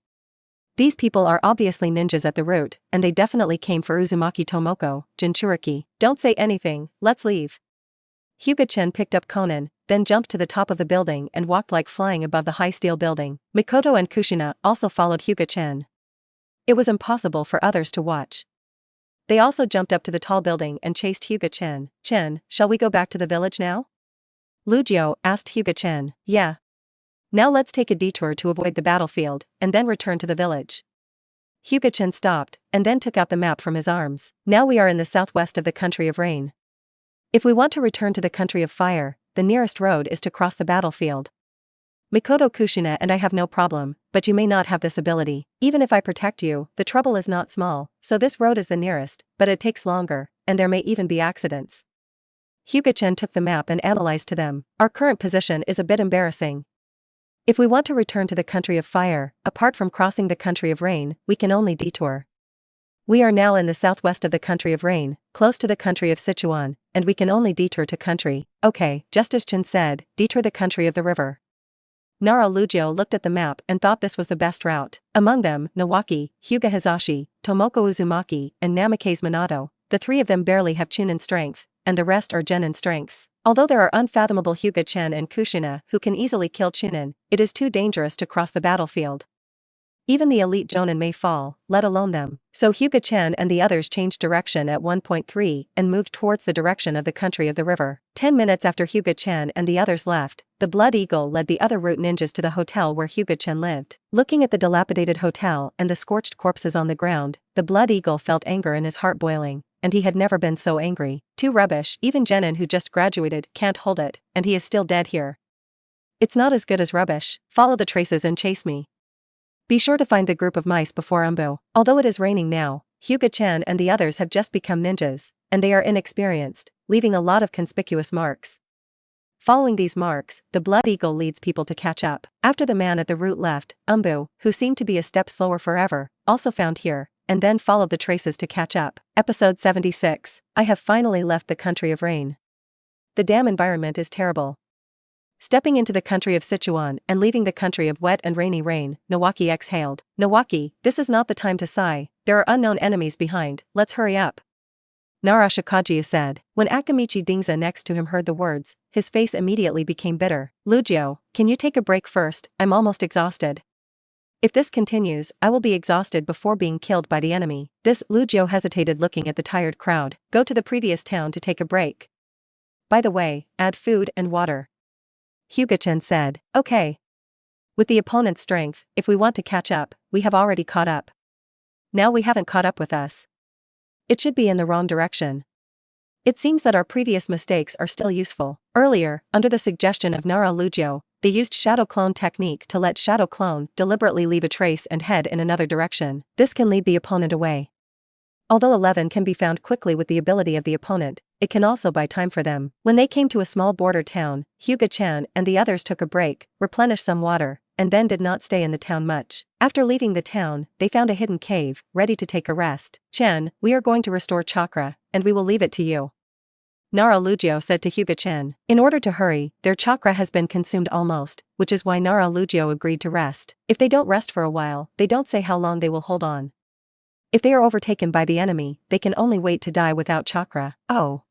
[SPEAKER 1] These people are obviously ninjas at the root, and they definitely came for Uzumaki Tomoko, Jinchuriki. Don't say anything, let's leave. Hyuga Chen picked up Conan, then jumped to the top of the building and walked like flying above the high steel building. Mikoto and Kushina also followed Hyuga Chen. It was impossible for others to watch. They also jumped up to the tall building and chased Hyuga Chen. Chen, shall we go back to the village now? Lujio asked Hyuga Chen. Yeah. Now let's take a detour to avoid the battlefield, and then return to the village. Hyuga Chen stopped, and then took out the map from his arms. Now we are in the southwest of the country of rain. If we want to return to the country of fire, the nearest road is to cross the battlefield. Mikoto Kushina and I have no problem, but you may not have this ability. Even if I protect you, the trouble is not small, so this road is the nearest, but it takes longer, and there may even be accidents. Hyuga Chen took the map and analyzed to them. Our current position is a bit embarrassing. If we want to return to the country of fire, apart from crossing the country of rain, we can only detour. We are now in the southwest of the country of rain, close to the country of Sichuan, and we can only detour to country. Okay, just as Chen said, detour the country of the river. Nara Lujio looked at the map and thought this was the best route. Among them, Nawaki, Hyuga Hizashi, Tomoko Uzumaki, and Namikaze Minato, the three of them barely have Chunin strength, and the rest are Genin strengths. Although there are unfathomable Hyuga Chen and Kushina who can easily kill Chunin, it is too dangerous to cross the battlefield. Even the elite Jonin may fall, let alone them. So Hyuga Chen and the others changed direction at 1.3 and moved towards the direction of the country of the river. 10 minutes after Hyuga Chen and the others left, the Blood Eagle led the other route ninjas to the hotel where Hyuga Chen lived. Looking at the dilapidated hotel and the scorched corpses on the ground, the Blood Eagle felt anger in his heart boiling, and he had never been so angry. Too rubbish, even Genin who just graduated can't hold it, and he is still dead here. It's not as good as rubbish. Follow the traces and chase me. Be sure to find the group of mice before Umbu. Although it is raining now, Hyuga Chen and the others have just become ninjas, and they are inexperienced, leaving a lot of conspicuous marks. Following these marks, the Blood Eagle leads people to catch up. After the man at the route left, Umbu, who seemed to be a step slower forever, also found here, and then followed the traces to catch up. Episode 76. I have finally left the country of rain. The damn environment is terrible. Stepping into the country of Sichuan and leaving the country of wet and rainy rain, Nawaki exhaled. Nawaki, this is not the time to sigh, there are unknown enemies behind, let's hurry up. Nara Shikajiu said. When Akamichi Dingza next to him heard the words, his face immediately became bitter. Lujio, can you take a break first? I'm almost exhausted. If this continues, I will be exhausted before being killed by the enemy. This Lujio hesitated looking at the tired crowd. Go to the previous town to take a break. By the way, add food and water. Hyuga Chen said. Okay. With the opponent's strength, if we want to catch up, we have already caught up. Now we haven't caught up with us. It should be in the wrong direction. It seems that our previous mistakes are still useful. Earlier, under the suggestion of Nara Lujio, they used Shadow Clone technique to let Shadow Clone deliberately leave a trace and head in another direction. This can lead the opponent away. Although 11 can be found quickly with the ability of the opponent, it can also buy time for them. When they came to a small border town, Hyuga Chen and the others took a break, replenished some water, and then did not stay in the town much. After leaving the town, they found a hidden cave, ready to take a rest. Chen, we are going to restore chakra, and we will leave it to you. Nara Lujio said to Hyuga Chen. In order to hurry, their chakra has been consumed almost, which is why Nara Lujio agreed to rest. If they don't rest for a while, they don't say how long they will hold on. If they are overtaken by the enemy, they can only wait to die without chakra. Oh.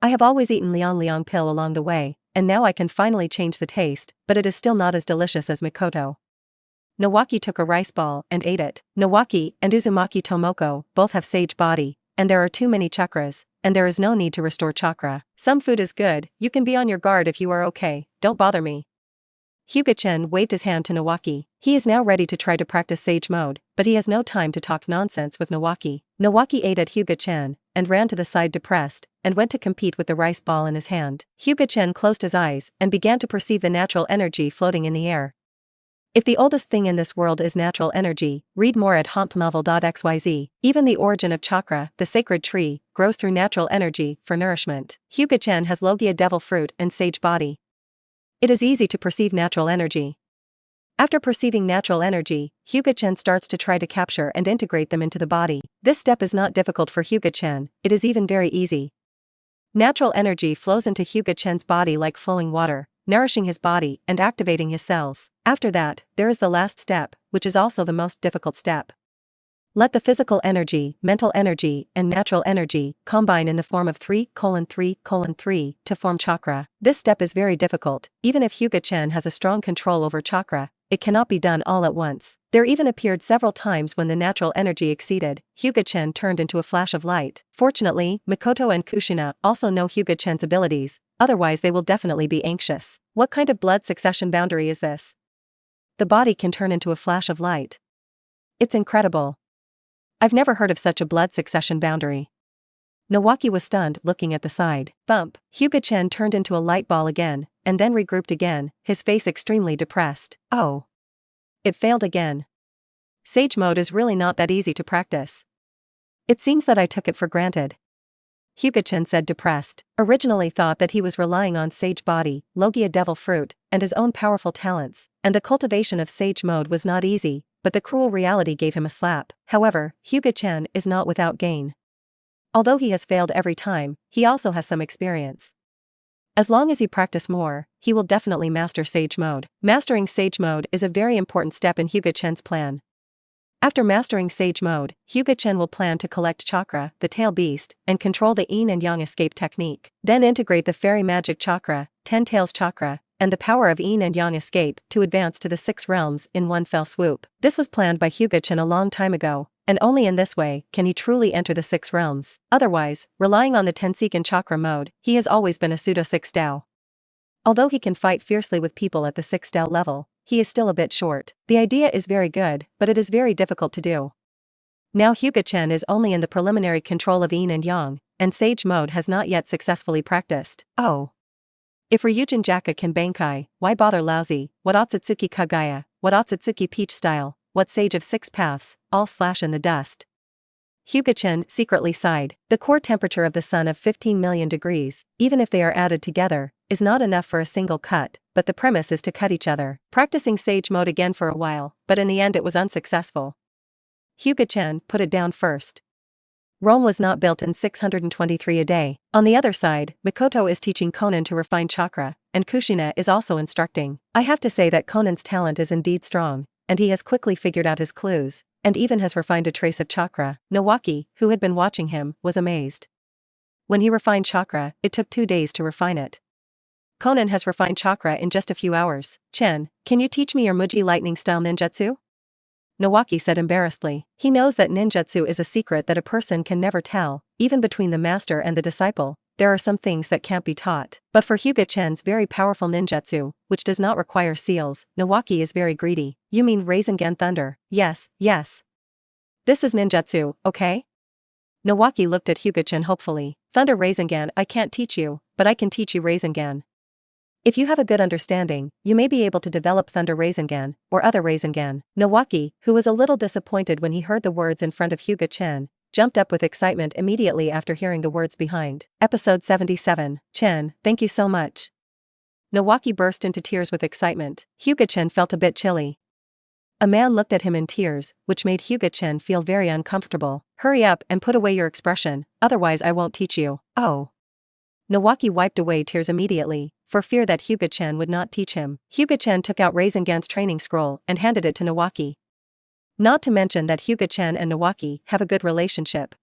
[SPEAKER 1] I have always eaten Liang pill along the way, and now I can finally change the taste, but it is still not as delicious as Mikoto. Nawaki took a rice ball and ate it. Nawaki and Uzumaki Tomoko both have sage body, and there are too many chakras, and there is no need to restore chakra. Some food is good, you can be on your guard if you are okay, don't bother me. Hyuga Chen waved his hand to Nawaki. He is now ready to try to practice sage mode, but he has no time to talk nonsense with Nawaki. Nawaki ate at Hyuga Chen, and ran to the side depressed, and went to compete with the rice ball in his hand. Hyuga Chen closed his eyes and began to perceive the natural energy floating in the air. If the oldest thing in this world is natural energy, read more at hauntnovel.xyz. Even the origin of chakra, the sacred tree, grows through natural energy for nourishment. Hyuga Chen has Logia devil fruit and sage body. It is easy to perceive natural energy. After perceiving natural energy, Hyuga Chen starts to try to capture and integrate them into the body. This step is not difficult for Hyuga Chen, it is even very easy. Natural energy flows into Hyuga Chen's body like flowing water, nourishing his body and activating his cells. After that, there is the last step, which is also the most difficult step. Let the physical energy, mental energy, and natural energy combine in the form of 3:3:3 to form chakra. This step is very difficult. Even if Hyuga Chen has a strong control over chakra, it cannot be done all at once. There even appeared several times when the natural energy exceeded, Hyuga Chen turned into a flash of light. Fortunately, Mikoto and Kushina also know Hyuga Chen's abilities, otherwise they will definitely be anxious. What kind of blood succession boundary is this? The body can turn into a flash of light. It's incredible. I've never heard of such a blood succession boundary. Nawaki was stunned, looking at the side. Bump. Hyuga Chen turned into a light ball again, and then regrouped again, his face extremely depressed. Oh. It failed again. Sage mode is really not that easy to practice. It seems that I took it for granted. Hyuga Chen said, depressed. Originally thought that he was relying on sage body, Logia devil fruit, and his own powerful talents, and the cultivation of sage mode was not easy, but the cruel reality gave him a slap. However, Hyuga Chen is not without gain. Although he has failed every time, he also has some experience. As long as he practice more, he will definitely master sage mode. Mastering sage mode is a very important step in Hyuga Chen's plan. After mastering sage mode, Hyuga Chen will plan to collect chakra, the tail beast, and control the yin and yang escape technique. Then integrate the fairy magic chakra, 10 tails chakra, and the power of yin and yang escape to advance to the 6 realms in one fell swoop. This was planned by Hyuga Chen a long time ago, and only in this way can he truly enter the 6 realms. Otherwise, relying on the Tenseigan chakra mode, he has always been a pseudo-6 Dao. Although he can fight fiercely with people at the 6 Dao level, he is still a bit short. The idea is very good, but it is very difficult to do. Now Hyuga Chen is only in the preliminary control of yin and yang, and sage mode has not yet successfully practiced. Oh. If Ryujin Jaka can Bankai, why bother lousy, what Otsutsuki Kagaya, what Otsutsuki Peach style, what sage of 6 paths, all slash in the dust. Hyuga Chen secretly sighed. The core temperature of the sun of 15 million degrees, even if they are added together, is not enough for a single cut, but the premise is to cut each other. Practicing sage mode again for a while, but in the end it was unsuccessful. Hyuga Chen put it down first. Rome was not built in 623 a day. On the other side, Mikoto is teaching Konan to refine chakra, and Kushina is also instructing. I have to say that Konan's talent is indeed strong, and he has quickly figured out his clues, and even has refined a trace of chakra. Nawaki, who had been watching him, was amazed. When he refined chakra, it took 2 days to refine it. Konan has refined chakra in just a few hours. Chen, can you teach me your Muji lightning style ninjutsu? Nawaki said embarrassedly. He knows that ninjutsu is a secret that a person can never tell, even between the master and the disciple. There are some things that can't be taught. But for Hyuga Chen's very powerful ninjutsu, which does not require seals, Nawaki is very greedy. You mean Rasengan Thunder? Yes, yes. This is ninjutsu, okay? Nawaki looked at Hyuga Chen hopefully. Thunder Rasengan I can't teach you, but I can teach you Rasengan. If you have a good understanding, you may be able to develop Thunder Rasengan, or other Rasengan. Nawaki, who was a little disappointed when he heard the words in front of Hyuga Chen, jumped up with excitement immediately after hearing the words behind. Episode 77. Chen, thank you so much. Nawaki burst into tears with excitement. Hyuga Chen felt a bit chilly. A man looked at him in tears, which made Hyuga Chen feel very uncomfortable. Hurry up and put away your expression, otherwise I won't teach you. Oh. Nawaki wiped away tears immediately, for fear that Hyuga Chen would not teach him. Hyuga Chen took out Rasengan's training scroll and handed it to Nawaki. Not to mention that Hyuga Chen and Nawaki have a good relationship.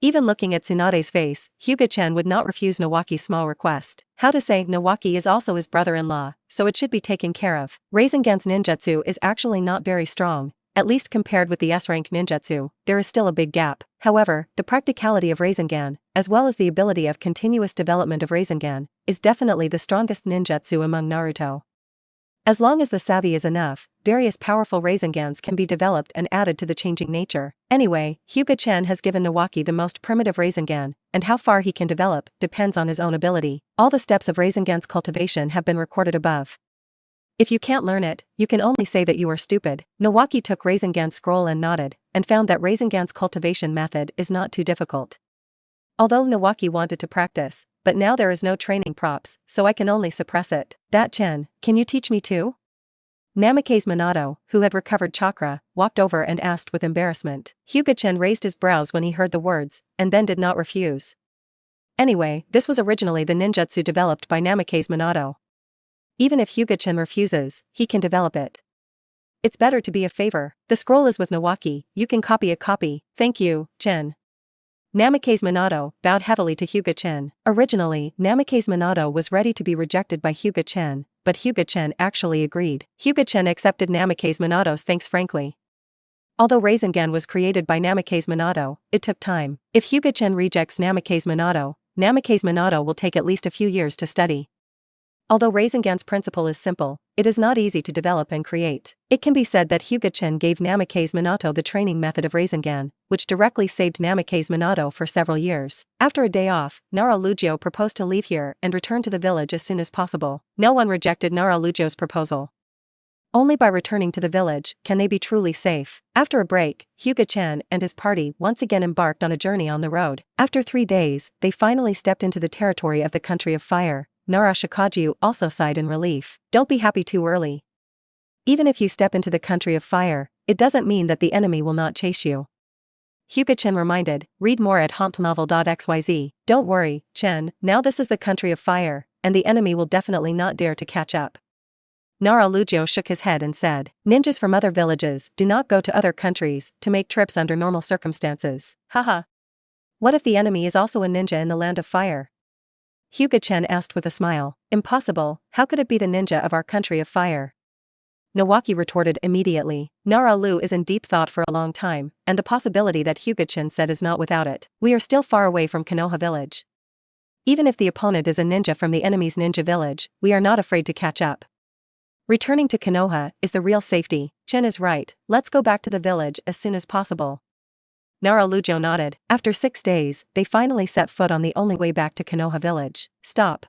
[SPEAKER 1] Even looking at Tsunade's face, Hyuga Chen would not refuse Nawaki's small request. How to say Nawaki is also his brother-in-law, so it should be taken care of. Rasengan's ninjutsu is actually not very strong, at least compared with the S-rank ninjutsu, there is still a big gap. However, the practicality of Rasengan, as well as the ability of continuous development of Rasengan, is definitely the strongest ninjutsu among Naruto. As long as the savvy is enough, various powerful Rasengans can be developed and added to the changing nature. Anyway, Hyuga Chen has given Nawaki the most primitive Rasengan, and how far he can develop depends on his own ability. All the steps of Rasengan's cultivation have been recorded above. If you can't learn it, you can only say that you are stupid. Nawaki took Rasengan's scroll and nodded, and found that Rasengan's cultivation method is not too difficult. Although Nawaki wanted to practice, but now there is no training props, so I can only suppress it. That Chen, can you teach me too? Namikaze Minato, who had recovered chakra, walked over and asked with embarrassment. Hyuga Chen raised his brows when he heard the words, and then did not refuse. Anyway, this was originally the ninjutsu developed by Namikaze Minato. Even if Hyuga Chen refuses, he can develop it. It's better to be a favor. The scroll is with Nawaki, you can copy a copy. Thank you, Chen. Namikaze Minato bowed heavily to Hyuga Chen. Originally, Namikaze Minato was ready to be rejected by Hyuga Chen, but Hyuga Chen actually agreed. Hyuga Chen accepted Namikaze Minato's thanks frankly. Although Rasengan was created by Namikaze Minato, it took time. If Hyuga Chen rejects Namikaze Minato will take at least a few years to study. Although Rasengan's principle is simple, it is not easy to develop and create. It can be said that Hyuga Chen gave Namikaze Minato the training method of Rasengan, which directly saved Namikaze Minato for several years. After a day off, Naruto proposed to leave here and return to the village as soon as possible. No one rejected Naruto's proposal. Only by returning to the village can they be truly safe. After a break, Hyuga Chen and his party once again embarked on a journey on the road. After 3 days, they finally stepped into the territory of the country of fire. Naruto also sighed in relief. Don't be happy too early. Even if you step into the country of fire, it doesn't mean that the enemy will not chase you. Hyuga Chen reminded, read more at hauntnovel.xyz. Don't worry, Chen, now this is the country of fire, and the enemy will definitely not dare to catch up. Naruto shook his head and said, ninjas from other villages do not go to other countries to make trips under normal circumstances. Haha. What if the enemy is also a ninja in the land of fire? Hyuga Chen asked with a smile. Impossible, how could it be the ninja of our country of fire? Nawaki retorted immediately. Naruto is in deep thought for a long time, and the possibility that Hyuga Chen said is not without it. We are still far away from Konoha village. Even if the opponent is a ninja from the enemy's ninja village, we are not afraid to catch up. Returning to Konoha is the real safety. Chen is right, let's go back to the village as soon as possible. Naruto nodded. After 6 days, they finally set foot on the only way back to Konoha village. Stop.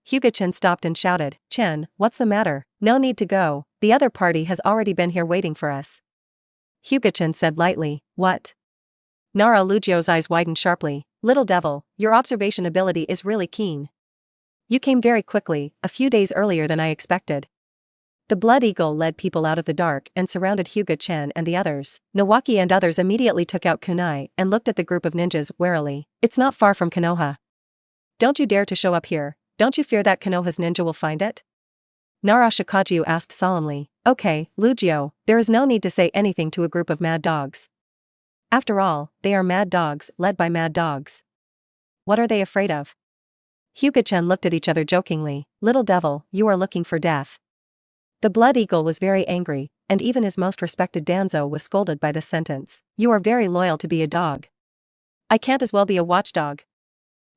[SPEAKER 1] Hyuga Chen stopped and shouted, Chen, what's the matter? No need to go, the other party has already been here waiting for us. Hyuga Chen said lightly, what? Naruto's eyes widened sharply. Little devil, your observation ability is really keen. You came very quickly, a few days earlier than I expected. The Blood Eagle led people out of the dark and surrounded Hyuga Chen and the others. Nawaki and others immediately took out kunai and looked at the group of ninjas warily. It's not far from Konoha. Don't you dare to show up here, don't you fear that Konoha's ninja will find it? Naruto asked solemnly. Okay, Lugio, there is no need to say anything to a group of mad dogs. After all, they are mad dogs, led by mad dogs. What are they afraid of? Hyuga Chen looked at each other jokingly. Little devil, you are looking for death. The Blood Eagle was very angry, and even his most respected Danzo was scolded by this sentence. You are very loyal to be a dog. I can't as well be a watchdog.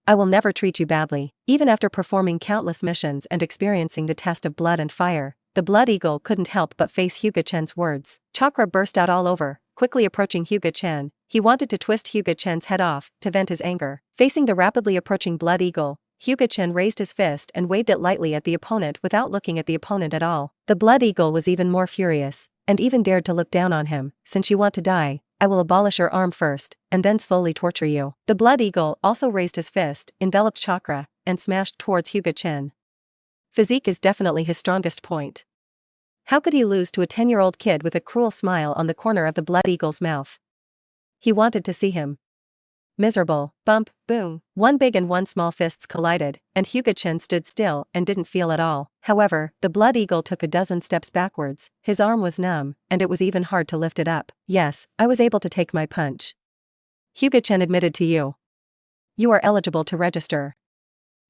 [SPEAKER 1] I will never treat you badly. Even after performing countless missions and experiencing the test of blood and fire, the Blood Eagle couldn't help but face Hyuga Chen's words. Chakra burst out all over, quickly approaching Hyuga Chen. He wanted to twist Hyuga Chen's head off to vent his anger. Facing the rapidly approaching Blood Eagle, Hyuga Chen raised his fist and waved it lightly at the opponent without looking at the opponent at all. The Blood Eagle was even more furious, and even dared to look down on him. Since you want to die, I will abolish your arm first, and then slowly torture you. The Blood Eagle also raised his fist, enveloped chakra, and smashed towards Hyuga Chen. Physique is definitely his strongest point. How could he lose to a 10-year-old kid with a cruel smile on the corner of the Blood Eagle's mouth? He wanted to see him. Miserable, bump, boom. One big and one small fists collided, and Hyuga Chen stood still and didn't feel at all. However, the Blood Eagle took a dozen steps backwards. His arm was numb, and it was even hard to lift it up. Yes, I was able to take my punch. Hyuga Chen admitted to you. You are eligible to register.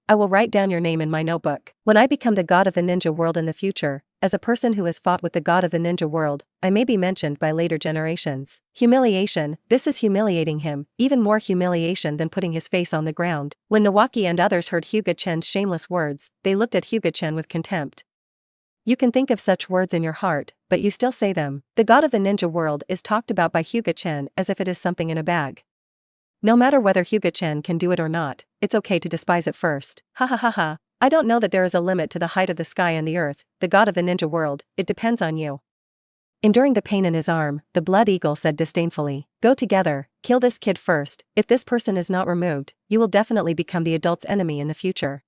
[SPEAKER 1] I will write down your name in my notebook. When I become the god of the ninja world in the future, as a person who has fought with the god of the ninja world, I may be mentioned by later generations. Humiliation, this is humiliating him, even more humiliation than putting his face on the ground. When Nawaki and others heard Hyuga Chen's shameless words, they looked at Hyuga Chen with contempt. You can think of such words in your heart, but you still say them. The god of the ninja world is talked about by Hyuga Chen as if it is something in a bag. No matter whether Hyuga Chen can do it or not, it's okay to despise it first. Ha ha ha ha. I don't know that there is a limit to the height of the sky and the earth, the god of the ninja world, it depends on you. Enduring the pain in his arm, the Blood Eagle said disdainfully, go together, kill this kid first. If this person is not removed, you will definitely become the adult's enemy in the future.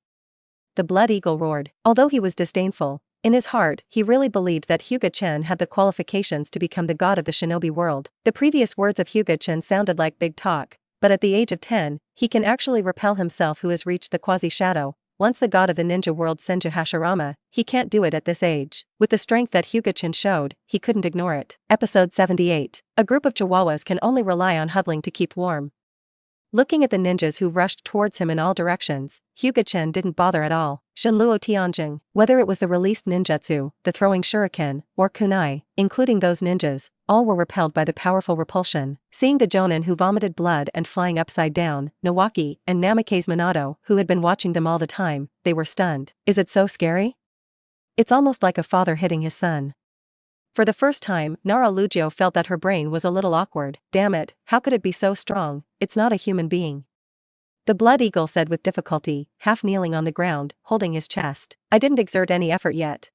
[SPEAKER 1] The Blood Eagle roared. Although he was disdainful, in his heart, he really believed that Hyuga Chen had the qualifications to become the god of the shinobi world. The previous words of Hyuga Chen sounded like big talk, but at the age of 10, he can actually repel himself who has reached the quasi-shadow. Once the god of the ninja world Senju Hashirama, he can't do it at this age. With the strength that Hyuga Chen showed, he couldn't ignore it. Episode 78. A group of chihuahuas can only rely on huddling to keep warm. Looking at the ninjas who rushed towards him in all directions, Hyuga Chen didn't bother at all. Shenluo Tianjing, whether it was the released ninjutsu, the throwing shuriken, or kunai, including those ninjas, all were repelled by the powerful repulsion. Seeing the jonin who vomited blood and flying upside down, Nawaki, and Namikaze Minato, who had been watching them all the time, they were stunned. Is it so scary? It's almost like a father hitting his son. For the first time, Naruto felt that her brain was a little awkward. Damn it, how could it be so strong? It's not a human being. The blood eagle said with difficulty, half kneeling on the ground, holding his chest. I didn't exert any effort yet.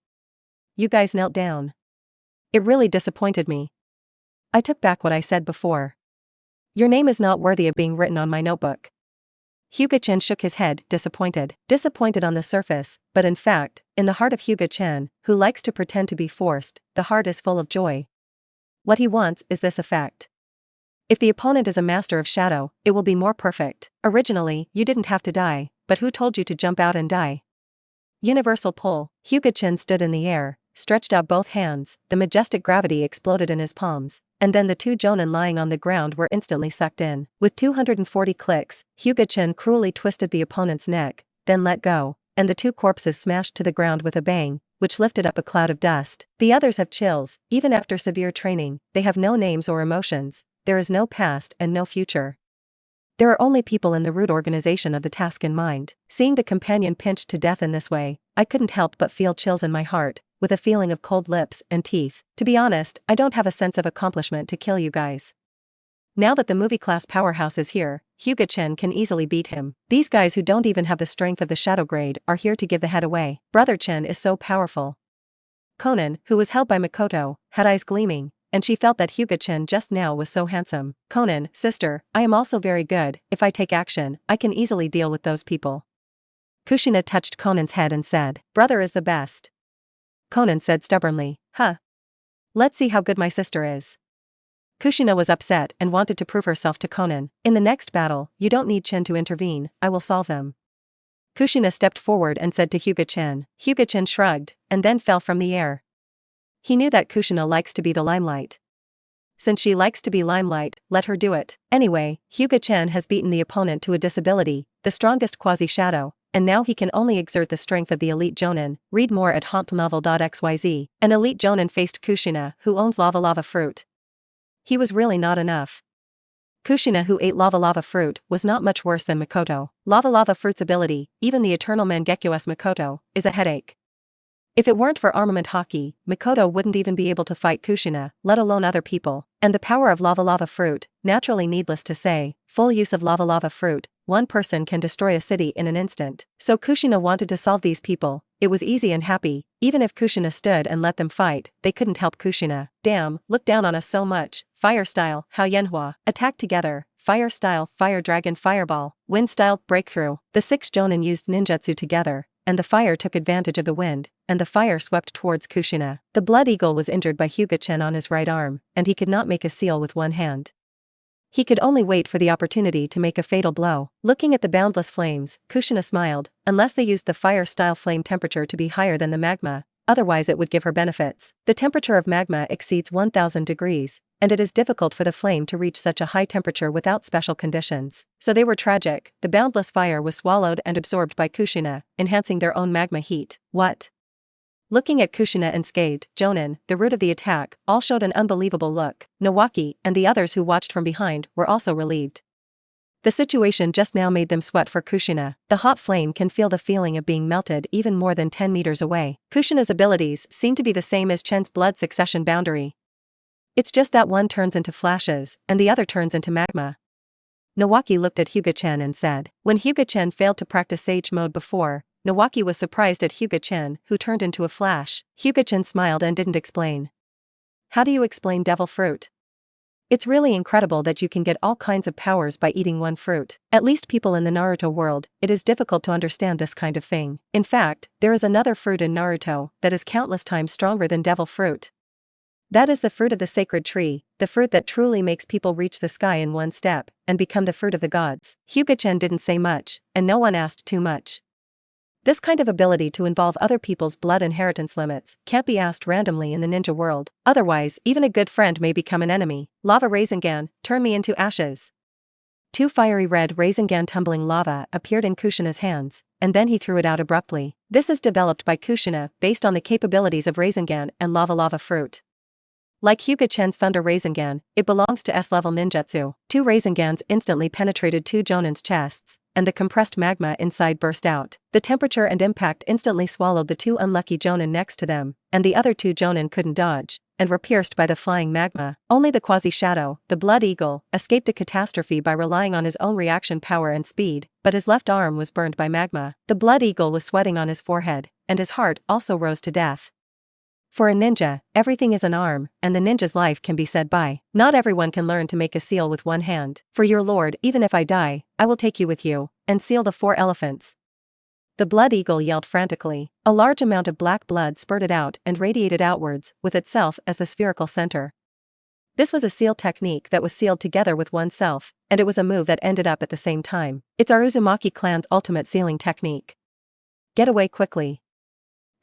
[SPEAKER 1] You guys knelt down. It really disappointed me. I took back what I said before. Your name is not worthy of being written on my notebook. Hyuga Chen shook his head, disappointed. Disappointed on the surface, but in fact, in the heart of Hyuga Chen, who likes to pretend to be forced, the heart is full of joy. What he wants is this effect. If the opponent is a master of shadow, it will be more perfect. Originally, you didn't have to die, but who told you to jump out and die? Universal pull. Hyuga Chen stood in the air, stretched out both hands, the majestic gravity exploded in his palms, and then the two jonin lying on the ground were instantly sucked in. With 240 clicks, Hyuga Chen cruelly twisted the opponent's neck, then let go, and the two corpses smashed to the ground with a bang, which lifted up a cloud of dust. The others have chills. Even after severe training, they have no names or emotions. There is no past and no future. There are only people in the root organization of the task in mind. Seeing the companion pinched to death in this way, I couldn't help but feel chills in my heart, with a feeling of cold lips and teeth. To be honest, I don't have a sense of accomplishment to kill you guys. Now that the movie class powerhouse is here, Hyuga Chen can easily beat him. These guys who don't even have the strength of the shadow grade are here to give the head away. Brother Chen is so powerful. Konan, who was held by Makoto, had eyes gleaming, and she felt that Hyuga Chen just now was so handsome. Konan, sister, I am also very good. If I take action, I can easily deal with those people. Kushina touched Konan's head and said, brother is the best. Konan said stubbornly, huh? Let's see how good my sister is. Kushina was upset and wanted to prove herself to Konan. In the next battle, you don't need Chen to intervene, I will solve them. Kushina stepped forward and said to Hyuga Chen. Hyuga Chen shrugged, and then fell from the air. He knew that Kushina likes to be the limelight. Since she likes to be limelight, let her do it. Anyway, Hyuga Chen has beaten the opponent to a disability, the strongest quasi-shadow, and now he can only exert the strength of the elite jonin. Read more at hauntnovel.xyz. An elite jonin faced Kushina, who owns lava fruit. He was really not enough. Kushina, who ate lava fruit, was not much worse than Makoto. Lava fruit's ability, even the eternal Mangeku's Makoto, is a headache. If it weren't for armament hockey, Makoto wouldn't even be able to fight Kushina, let alone other people. And the power of lava fruit, naturally needless to say, full use of lava fruit, one person can destroy a city in an instant. So Kushina wanted to solve these people. It was easy and happy. Even if Kushina stood and let them fight, they couldn't help Kushina. Damn, look down on us so much. Fire style, Hao Yanhua, attack together. Fire style, fire dragon fireball. Wind style, breakthrough. The 6 jonin used ninjutsu together, and the fire took advantage of the wind, and the fire swept towards Kushina. The blood eagle was injured by Hyuga Chen on his right arm, and he could not make a seal with one hand. He could only wait for the opportunity to make a fatal blow. Looking at the boundless flames, Kushina smiled, unless they used the fire-style flame temperature to be higher than the magma, otherwise it would give her benefits. The temperature of magma exceeds 1000 degrees, and it is difficult for the flame to reach such a high temperature without special conditions. So they were tragic. The boundless fire was swallowed and absorbed by Kushina, enhancing their own magma heat. What? Looking at Kushina and scathed, Jonin, the root of the attack, all showed an unbelievable look. Nawaki, and the others who watched from behind, were also relieved. The situation just now made them sweat for Kushina. The hot flame can feel the feeling of being melted even more than 10 meters away. Kushina's abilities seem to be the same as Chen's blood succession boundary. It's just that one turns into flashes, and the other turns into magma. Nawaki looked at Hyuga Chen and said, when Hyuga Chen failed to practice Sage mode before, Nawaki was surprised at Hyuga Chen, who turned into a flash. Hyuga Chen smiled and didn't explain. How do you explain devil fruit? It's really incredible that you can get all kinds of powers by eating one fruit. At least people in the Naruto world, it is difficult to understand this kind of thing. In fact, there is another fruit in Naruto that is countless times stronger than devil fruit. That is the fruit of the sacred tree, the fruit that truly makes people reach the sky in one step, and become the fruit of the gods. Hyuga Chen didn't say much, and no one asked too much. This kind of ability to involve other people's blood inheritance limits can't be asked randomly in the ninja world, otherwise even a good friend may become an enemy. Lava Rasengan, turn me into ashes. 2 fiery red Rasengan tumbling lava appeared in Kushina's hands, and then he threw it out abruptly. This is developed by Kushina based on the capabilities of Rasengan and lava fruit. Like Hyuga Chen's Thunder Rasengan, it belongs to S-level ninjutsu. 2 Rasengans instantly penetrated 2 Jonin's chests, and the compressed magma inside burst out. The temperature and impact instantly swallowed the 2 unlucky Jonin next to them, and the other 2 Jonin couldn't dodge, and were pierced by the flying magma. Only the quasi-shadow, the Blood Eagle, escaped a catastrophe by relying on his own reaction power and speed, but his left arm was burned by magma. The Blood Eagle was sweating on his forehead, and his heart also rose to death. For a ninja, everything is an arm, and the ninja's life can be said by. Not everyone can learn to make a seal with one hand. For your lord, even if I die, I will take you with you, and seal the 4 elephants. The Blood Eagle yelled frantically. A large amount of black blood spurted out and radiated outwards, with itself as the spherical center. This was a seal technique that was sealed together with oneself, and it was a move that ended up at the same time. It's our Uzumaki clan's ultimate sealing technique. Get away quickly.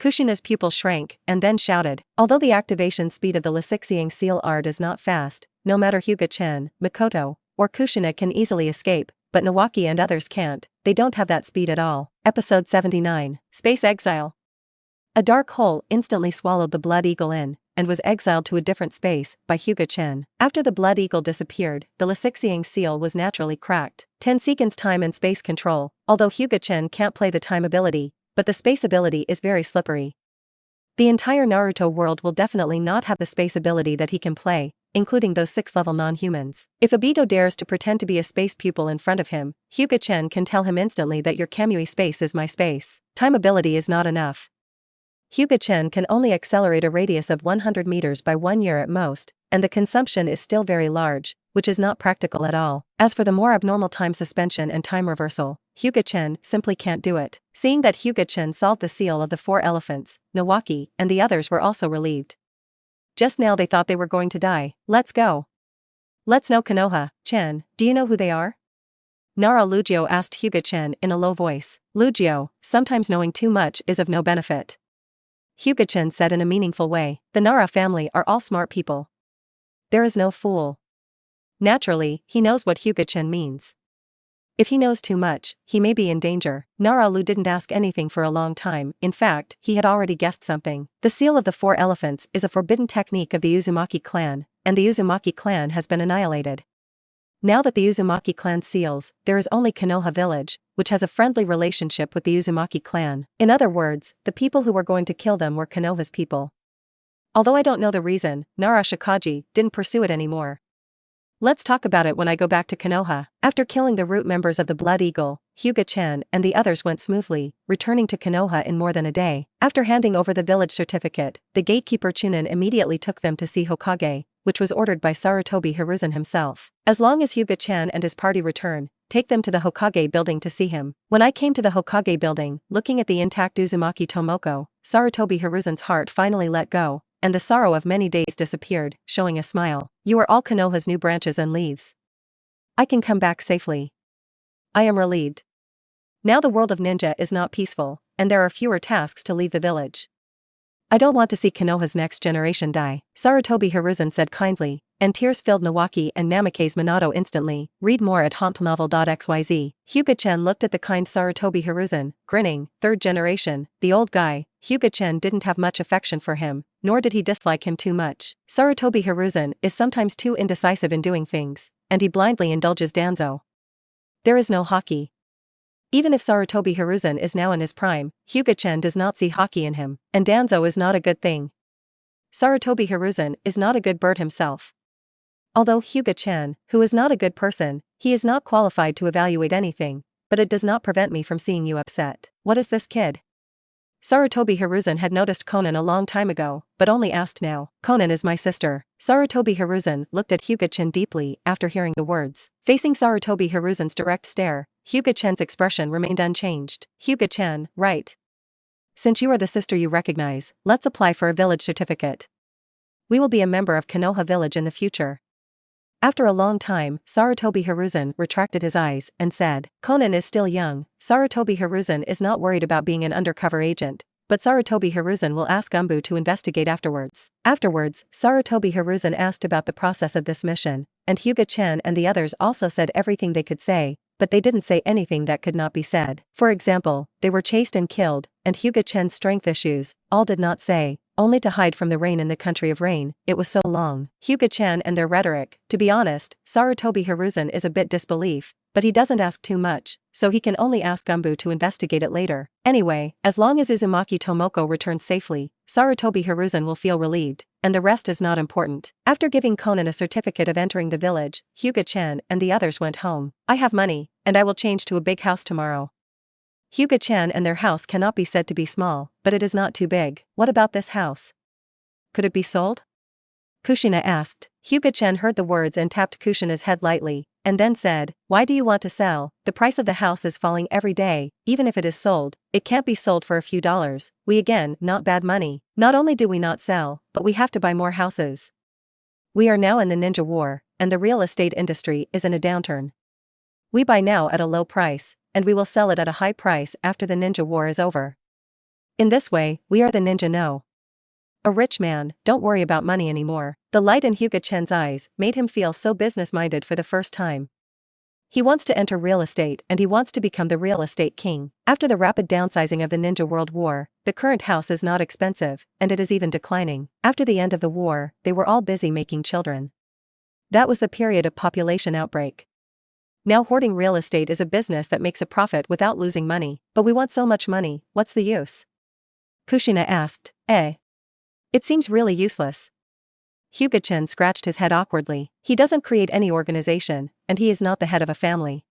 [SPEAKER 1] Kushina's pupil shrank, and then shouted. Although the activation speed of the Tenseigan seal art is not fast, no matter Hyuga Chen, Mikoto, or Kushina can easily escape, but Nawaki and others can't, they don't have that speed at all. Episode 79, Space Exile. A dark hole instantly swallowed the Blood Eagle in, and was exiled to a different space, by Hyuga Chen. After the Blood Eagle disappeared, the Tenseigan seal was naturally cracked. Tenseigan's time and space control, although Hyuga Chen can't play the time ability, but the space ability is very slippery. The entire Naruto world will definitely not have the space ability that he can play, including those 6th-level non-humans. If Obito dares to pretend to be a space pupil in front of him, Hyuga Chen can tell him instantly that your Kamui space is my space. Time ability is not enough. Hyuga Chen can only accelerate a radius of 100 meters by 1 year at most, and the consumption is still very large, which is not practical at all. As for the more abnormal time suspension and time reversal, Hyuga Chen simply can't do it. Seeing that Hyuga Chen solved the seal of the 4 elephants, Nawaki and the others were also relieved. Just now they thought they were going to die. Let's go. Let's know Konoha. Chen, do you know who they are? Nara Lugio asked Hyuga Chen in a low voice. Lugio, sometimes knowing too much is of no benefit. Hyuga Chen said in a meaningful way. The Nara family are all smart people. There is no fool. Naturally, he knows what Hyuga Chen means. If he knows too much, he may be in danger. Naralu didn't ask anything for a long time. In fact, he had already guessed something. The seal of the 4 elephants is a forbidden technique of the Uzumaki clan, and the Uzumaki clan has been annihilated. Now that the Uzumaki clan seals, there is only Konoha village, which has a friendly relationship with the Uzumaki clan. In other words, the people who were going to kill them were Konoha's people. Although I don't know the reason, Nara Shikaji didn't pursue it anymore. Let's talk about it when I go back to Konoha. After killing the root members of the Blood Eagle, Hyuga Chen and the others went smoothly, returning to Konoha in more than a day. After handing over the village certificate, the gatekeeper Chunin immediately took them to see Hokage, which was ordered by Sarutobi Hiruzen himself. As long as Hyuga Chen and his party return, take them to the Hokage building to see him. When I came to the Hokage building, looking at the intact Uzumaki Tomoko, Sarutobi Hiruzen's heart finally let go, and the sorrow of many days disappeared, showing a smile. You are all Konoha's new branches and leaves. I can come back safely. I am relieved. Now the world of ninja is not peaceful, and there are fewer tasks to leave the village. I don't want to see Konoha's next generation die, Sarutobi Hiruzen said kindly, and tears filled Nawaki and Namake's Minato instantly. Read more at hauntnovel.xyz. Hyuga Chen looked at the kind Sarutobi Hiruzen, grinning. 3rd generation, the old guy. Hyuga Chen didn't have much affection for him, nor did he dislike him too much. Sarutobi Hiruzen is sometimes too indecisive in doing things, and he blindly indulges Danzo. There is no hockey. Even if Sarutobi Hiruzen is now in his prime, Hyuga Chen does not see hockey in him, and Danzo is not a good thing. Sarutobi Hiruzen is not a good bird himself. Although Hyuga Chen, who is not a good person, he is not qualified to evaluate anything, but it does not prevent me from seeing you upset. What is this kid? Sarutobi Hiruzen had noticed Konan a long time ago, but only asked now. Konan is my sister. Sarutobi Hiruzen looked at Hyuga Chen deeply after hearing the words. Facing Sarutobi Hiruzen's direct stare, Hyuga Chen's expression remained unchanged. Hyuga Chen, right. Since you are the sister you recognize, let's apply for a village certificate. We will be a member of Konoha village in the future. After a long time, Sarutobi Hiruzen retracted his eyes and said, Konan is still young. Sarutobi Hiruzen is not worried about being an undercover agent, but Sarutobi Hiruzen will ask Umbu to investigate afterwards. Afterwards, Sarutobi Hiruzen asked about the process of this mission, and Hyuga Chen and the others also said everything they could say, but they didn't say anything that could not be said. For example, they were chased and killed, and Hyuga Chen's strength issues, all did not say, only to hide from the rain in the country of rain. It was so long. Hyuga Chen and their rhetoric. To be honest, Sarutobi Hiruzen is a bit disbelief, but he doesn't ask too much, so he can only ask Gumbu to investigate it later. Anyway, as long as Uzumaki Tomoko returns safely, Sarutobi Hiruzen will feel relieved, and the rest is not important. After giving Conan a certificate of entering the village, Hyuga Chen and the others went home. I have money, and I will change to a big house tomorrow. Hyuga Chen and their house cannot be said to be small, but it is not too big. What about this house? Could it be sold? Kushina asked. Hyuga Chen heard the words and tapped Kushina's head lightly, and then said, "Why do you want to sell? The price of the house is falling every day. Even if it is sold, it can't be sold for a few dollars. We again, not bad money. Not only do we not sell, but we have to buy more houses. We are now in the ninja war, and the real estate industry is in a downturn. We buy now at a low price, and we will sell it at a high price after the ninja war is over. In this way, we are the ninja no. A rich man, don't worry about money anymore." The light in Hyuga Chen's eyes made him feel so business-minded for the first time. He wants to enter real estate and he wants to become the real estate king. After the rapid downsizing of the Ninja World War, the current house is not expensive, and it is even declining. After the end of the war, they were all busy making children. That was the period of population outbreak. Now hoarding real estate is a business that makes a profit without losing money. But we want so much money, what's the use? Kushina asked. It seems really useless. Hyuga Chen scratched his head awkwardly. He doesn't create any organization, and he is not the head of a family.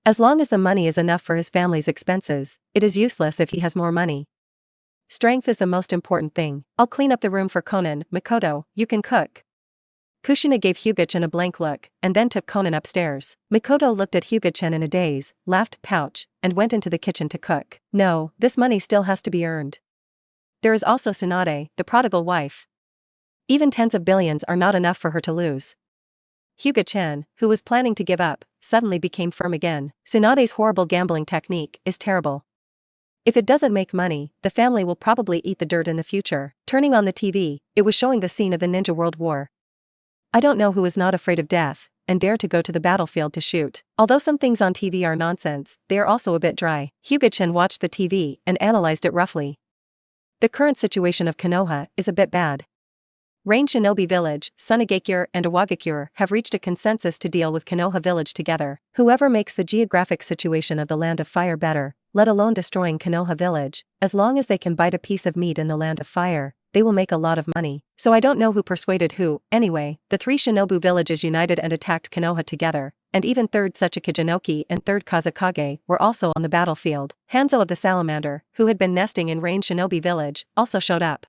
[SPEAKER 1] As long as the money is enough for his family's expenses, it is useless if he has more money. Strength is the most important thing. I'll clean up the room for Conan. Mikoto, you can cook. Kushina gave Hyuga Chen a blank look, and then took Conan upstairs. Mikoto looked at Hyuga Chen in a daze, laughed pouch, and went into the kitchen to cook. No, this money still has to be earned. There is also Tsunade, the prodigal wife. Even tens of billions are not enough for her to lose. Hyuga Chen, who was planning to give up, suddenly became firm again. Tsunade's horrible gambling technique is terrible. If it doesn't make money, the family will probably eat the dirt in the future. Turning on the TV, it was showing the scene of the Ninja World War. I don't know who is not afraid of death, and dare to go to the battlefield to shoot. Although some things on TV are nonsense, they are also a bit dry. Hyuga Chen watched the TV and analyzed it roughly. The current situation of Konoha is a bit bad. Rain Shinobi Village, Sunagakure and Awagakure have reached a consensus to deal with Konoha Village together. Whoever makes the geographic situation of the Land of Fire better, let alone destroying Konoha Village, as long as they can bite a piece of meat in the Land of Fire, they will make a lot of money. So I don't know who persuaded who. Anyway, the three Shinobu villages united and attacked Konoha together, and even 3rd Sachikijinoki and 3rd Kazakage were also on the battlefield. Hanzo of the Salamander, who had been nesting in Rain Shinobi Village, also showed up.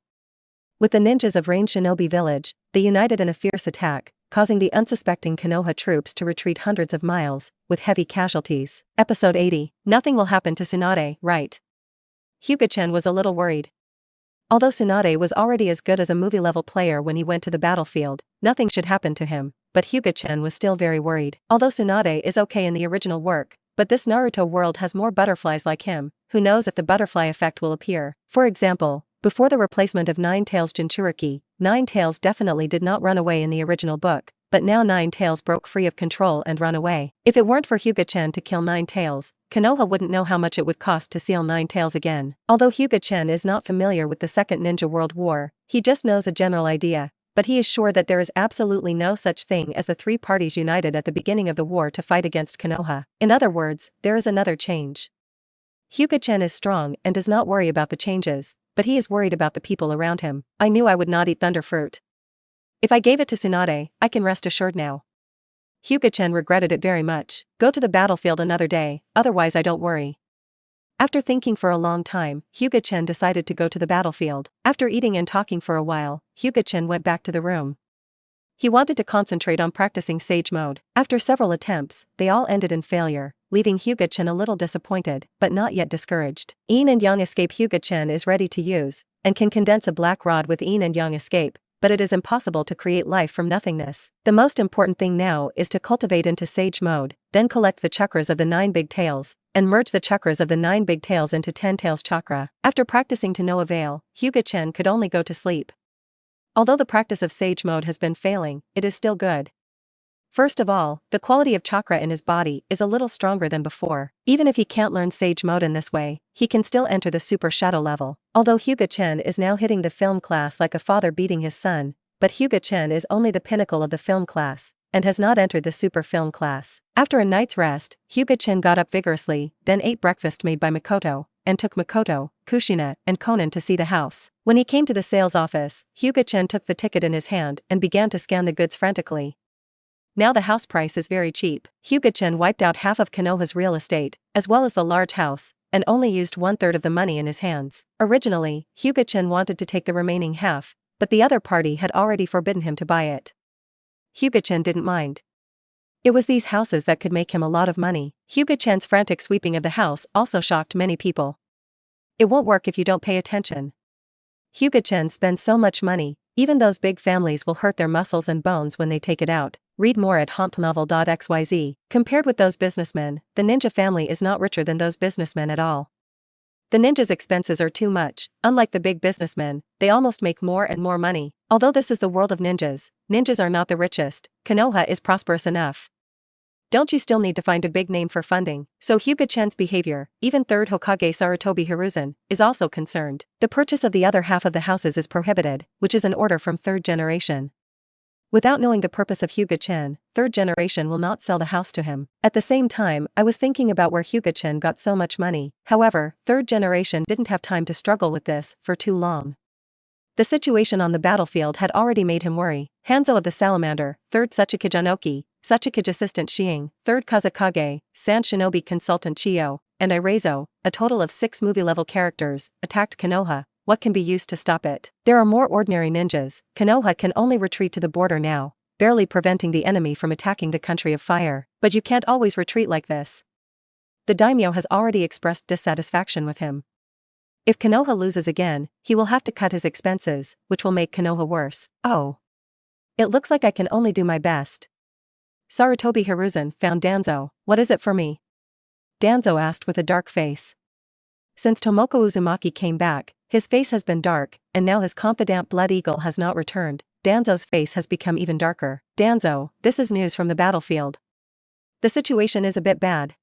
[SPEAKER 1] With the ninjas of Rain Shinobi Village, they united in a fierce attack, causing the unsuspecting Konoha troops to retreat hundreds of miles, with heavy casualties. Episode 80. Nothing will happen to Tsunade, right? Hyuga Chen was a little worried. Although Tsunade was already as good as a movie-level player when he went to the battlefield, nothing should happen to him, but Hyuga Chen was still very worried. Although Tsunade is okay in the original work, but this Naruto world has more butterflies like him, who knows if the butterfly effect will appear. For example, before the replacement of Nine Tails Jinchuriki, Nine Tails definitely did not run away in the original book, but now Nine Tails broke free of control and ran away. If it weren't for Hyuga Chen to kill Nine Tails, Konoha wouldn't know how much it would cost to seal Nine Tails again. Although Hyuga Chen is not familiar with the Second Ninja World War, he just knows a general idea, but he is sure that there is absolutely no such thing as the three parties united at the beginning of the war to fight against Konoha. In other words, there is another change. Hyuga Chen is strong and does not worry about the changes, but he is worried about the people around him. I knew I would not eat thunder fruit. If I gave it to Tsunade, I can rest assured now. Hyuga Chen regretted it very much. Go to the battlefield another day, otherwise I don't worry. After thinking for a long time, Hyuga Chen decided to go to the battlefield. After eating and talking for a while, Hyuga Chen went back to the room. He wanted to concentrate on practicing Sage Mode. After several attempts, they all ended in failure, leaving Hyuga Chen a little disappointed, but not yet discouraged. Yin and Yang Escape Hyuga Chen is ready to use, and can condense a black rod with Yin and Yang Escape, but it is impossible to create life from nothingness. The most important thing now is to cultivate into Sage Mode, then collect the chakras of the 9 big tails, and merge the chakras of the 9 big tails into 10 tails chakra. After practicing to no avail, Hyuga Chen could only go to sleep. Although the practice of Sage Mode has been failing, it is still good. First of all, the quality of chakra in his body is a little stronger than before. Even if he can't learn Sage Mode in this way, he can still enter the Super Shadow level. Although Hyuga Chen is now hitting the film class like a father beating his son, but Hyuga Chen is only the pinnacle of the film class, and has not entered the super film class. After a night's rest, Hyuga Chen got up vigorously, then ate breakfast made by Makoto, and took Makoto, Kushina, and Konan to see the house. When he came to the sales office, Hyuga Chen took the ticket in his hand and began to scan the goods frantically. Now the house price is very cheap. Hyuga Chen wiped out half of Konoha's real estate, as well as the large house, and only used 1/3 of the money in his hands. Originally, Hyuga Chen wanted to take the remaining half, but the other party had already forbidden him to buy it. Hyuga Chen didn't mind. It was these houses that could make him a lot of money. Hyuga Chen's frantic sweeping of the house also shocked many people. It won't work if you don't pay attention. Hyuga Chen spends so much money, even those big families will hurt their muscles and bones when they take it out. Read more at hauntnovel.xyz. Compared with those businessmen, the ninja family is not richer than those businessmen at all. The ninjas' expenses are too much. Unlike the big businessmen, they almost make more and more money. Although this is the world of ninjas, ninjas are not the richest. Konoha is prosperous enough. Don't you still need to find a big name for funding? So Hyuga Chen's behavior, even third Hokage Sarutobi Hiruzen, is also concerned. The purchase of the other half of the houses is prohibited, which is an order from third generation. Without knowing the purpose of Hyuga Chen, third generation will not sell the house to him. At the same time, I was thinking about where Hyuga Chen got so much money. However, third generation didn't have time to struggle with this for too long. The situation on the battlefield had already made him worry. Hanzo of the Salamander, third Sachikage Anoki, Sachikage assistant Shing, third Kazakage, Sand Shinobi consultant Chiyo, and Irezo, a total of 6 movie-level characters, attacked Konoha. What can be used to stop it? There are more ordinary ninjas. Konoha can only retreat to the border now, barely preventing the enemy from attacking the country of fire. But you can't always retreat like this. The daimyo has already expressed dissatisfaction with him. If Konoha loses again, he will have to cut his expenses, which will make Konoha worse. Oh. It looks like I can only do my best. Sarutobi Hiruzen found Danzo. What is it for me? Danzo asked with a dark face. Since Tomoko Uzumaki came back, his face has been dark, and now his confidant Blood Eagle has not returned. Danzo's face has become even darker. Danzo, this is news from the battlefield. The situation is a bit bad.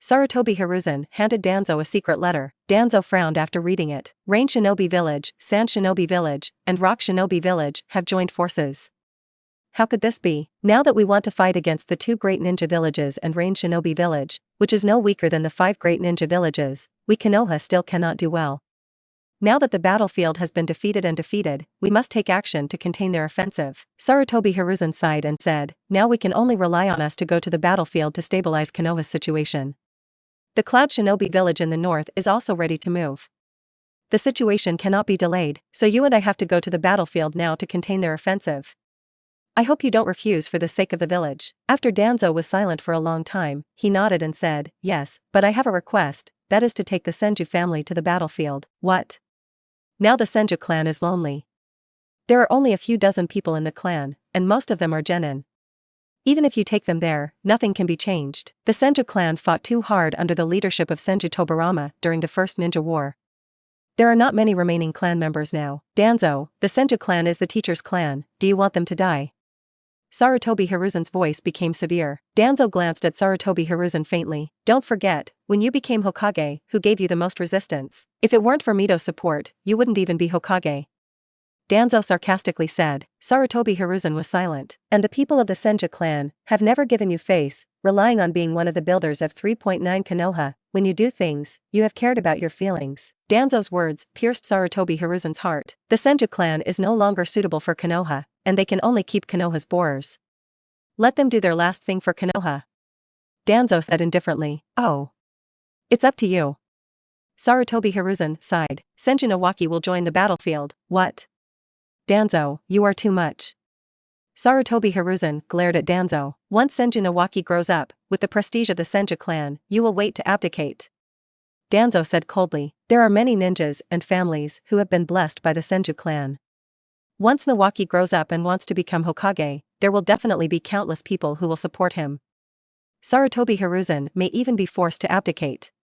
[SPEAKER 1] Sarutobi Hiruzen handed Danzo a secret letter. Danzo frowned after reading it. Rain Shinobi Village, Sand Shinobi Village, and Rock Shinobi Village have joined forces. How could this be? Now that we want to fight against the 2 great ninja villages and Rain Shinobi Village, which is no weaker than the 5 great ninja villages, we Konoha still cannot do well. Now that the battlefield has been defeated, we must take action to contain their offensive. Sarutobi Hiruzen sighed and said, now we can only rely on us to go to the battlefield to stabilize Konoha's situation. The Cloud Shinobi village in the north is also ready to move. The situation cannot be delayed, so you and I have to go to the battlefield now to contain their offensive. I hope you don't refuse for the sake of the village. After Danzo was silent for a long time, he nodded and said, yes, but I have a request, that is to take the Senju family to the battlefield. What? Now the Senju clan is lonely. There are only a few dozen people in the clan, and most of them are genin. Even if you take them there, nothing can be changed. The Senju clan fought too hard under the leadership of Senju Tobarama during the First Ninja War. There are not many remaining clan members now. Danzo, the Senju clan is the teacher's clan. Do you want them to die? Sarutobi Hiruzen's voice became severe. Danzo glanced at Sarutobi Hiruzen faintly. Don't forget, when you became Hokage, who gave you the most resistance? If it weren't for Mito's support, you wouldn't even be Hokage. Danzo sarcastically said. Sarutobi Hiruzen was silent. And the people of the Senju clan have never given you face, relying on being one of the builders of 3.9 Konoha. When you do things, you have cared about your feelings. Danzo's words pierced Sarutobi Hiruzen's heart. The Senju clan is no longer suitable for Konoha, and they can only keep Konoha's borers. Let them do their last thing for Konoha. Danzo said indifferently. Oh. It's up to you. Sarutobi Hiruzen sighed. Senju Nawaki will join the battlefield. What? Danzo, you are too much. Sarutobi Hiruzen glared at Danzo. Once Senju Nawaki grows up, with the prestige of the Senju clan, you will wait to abdicate. Danzo said coldly. There are many ninjas and families who have been blessed by the Senju clan. Once Nawaki grows up and wants to become Hokage, there will definitely be countless people who will support him. Sarutobi Hiruzen may even be forced to abdicate.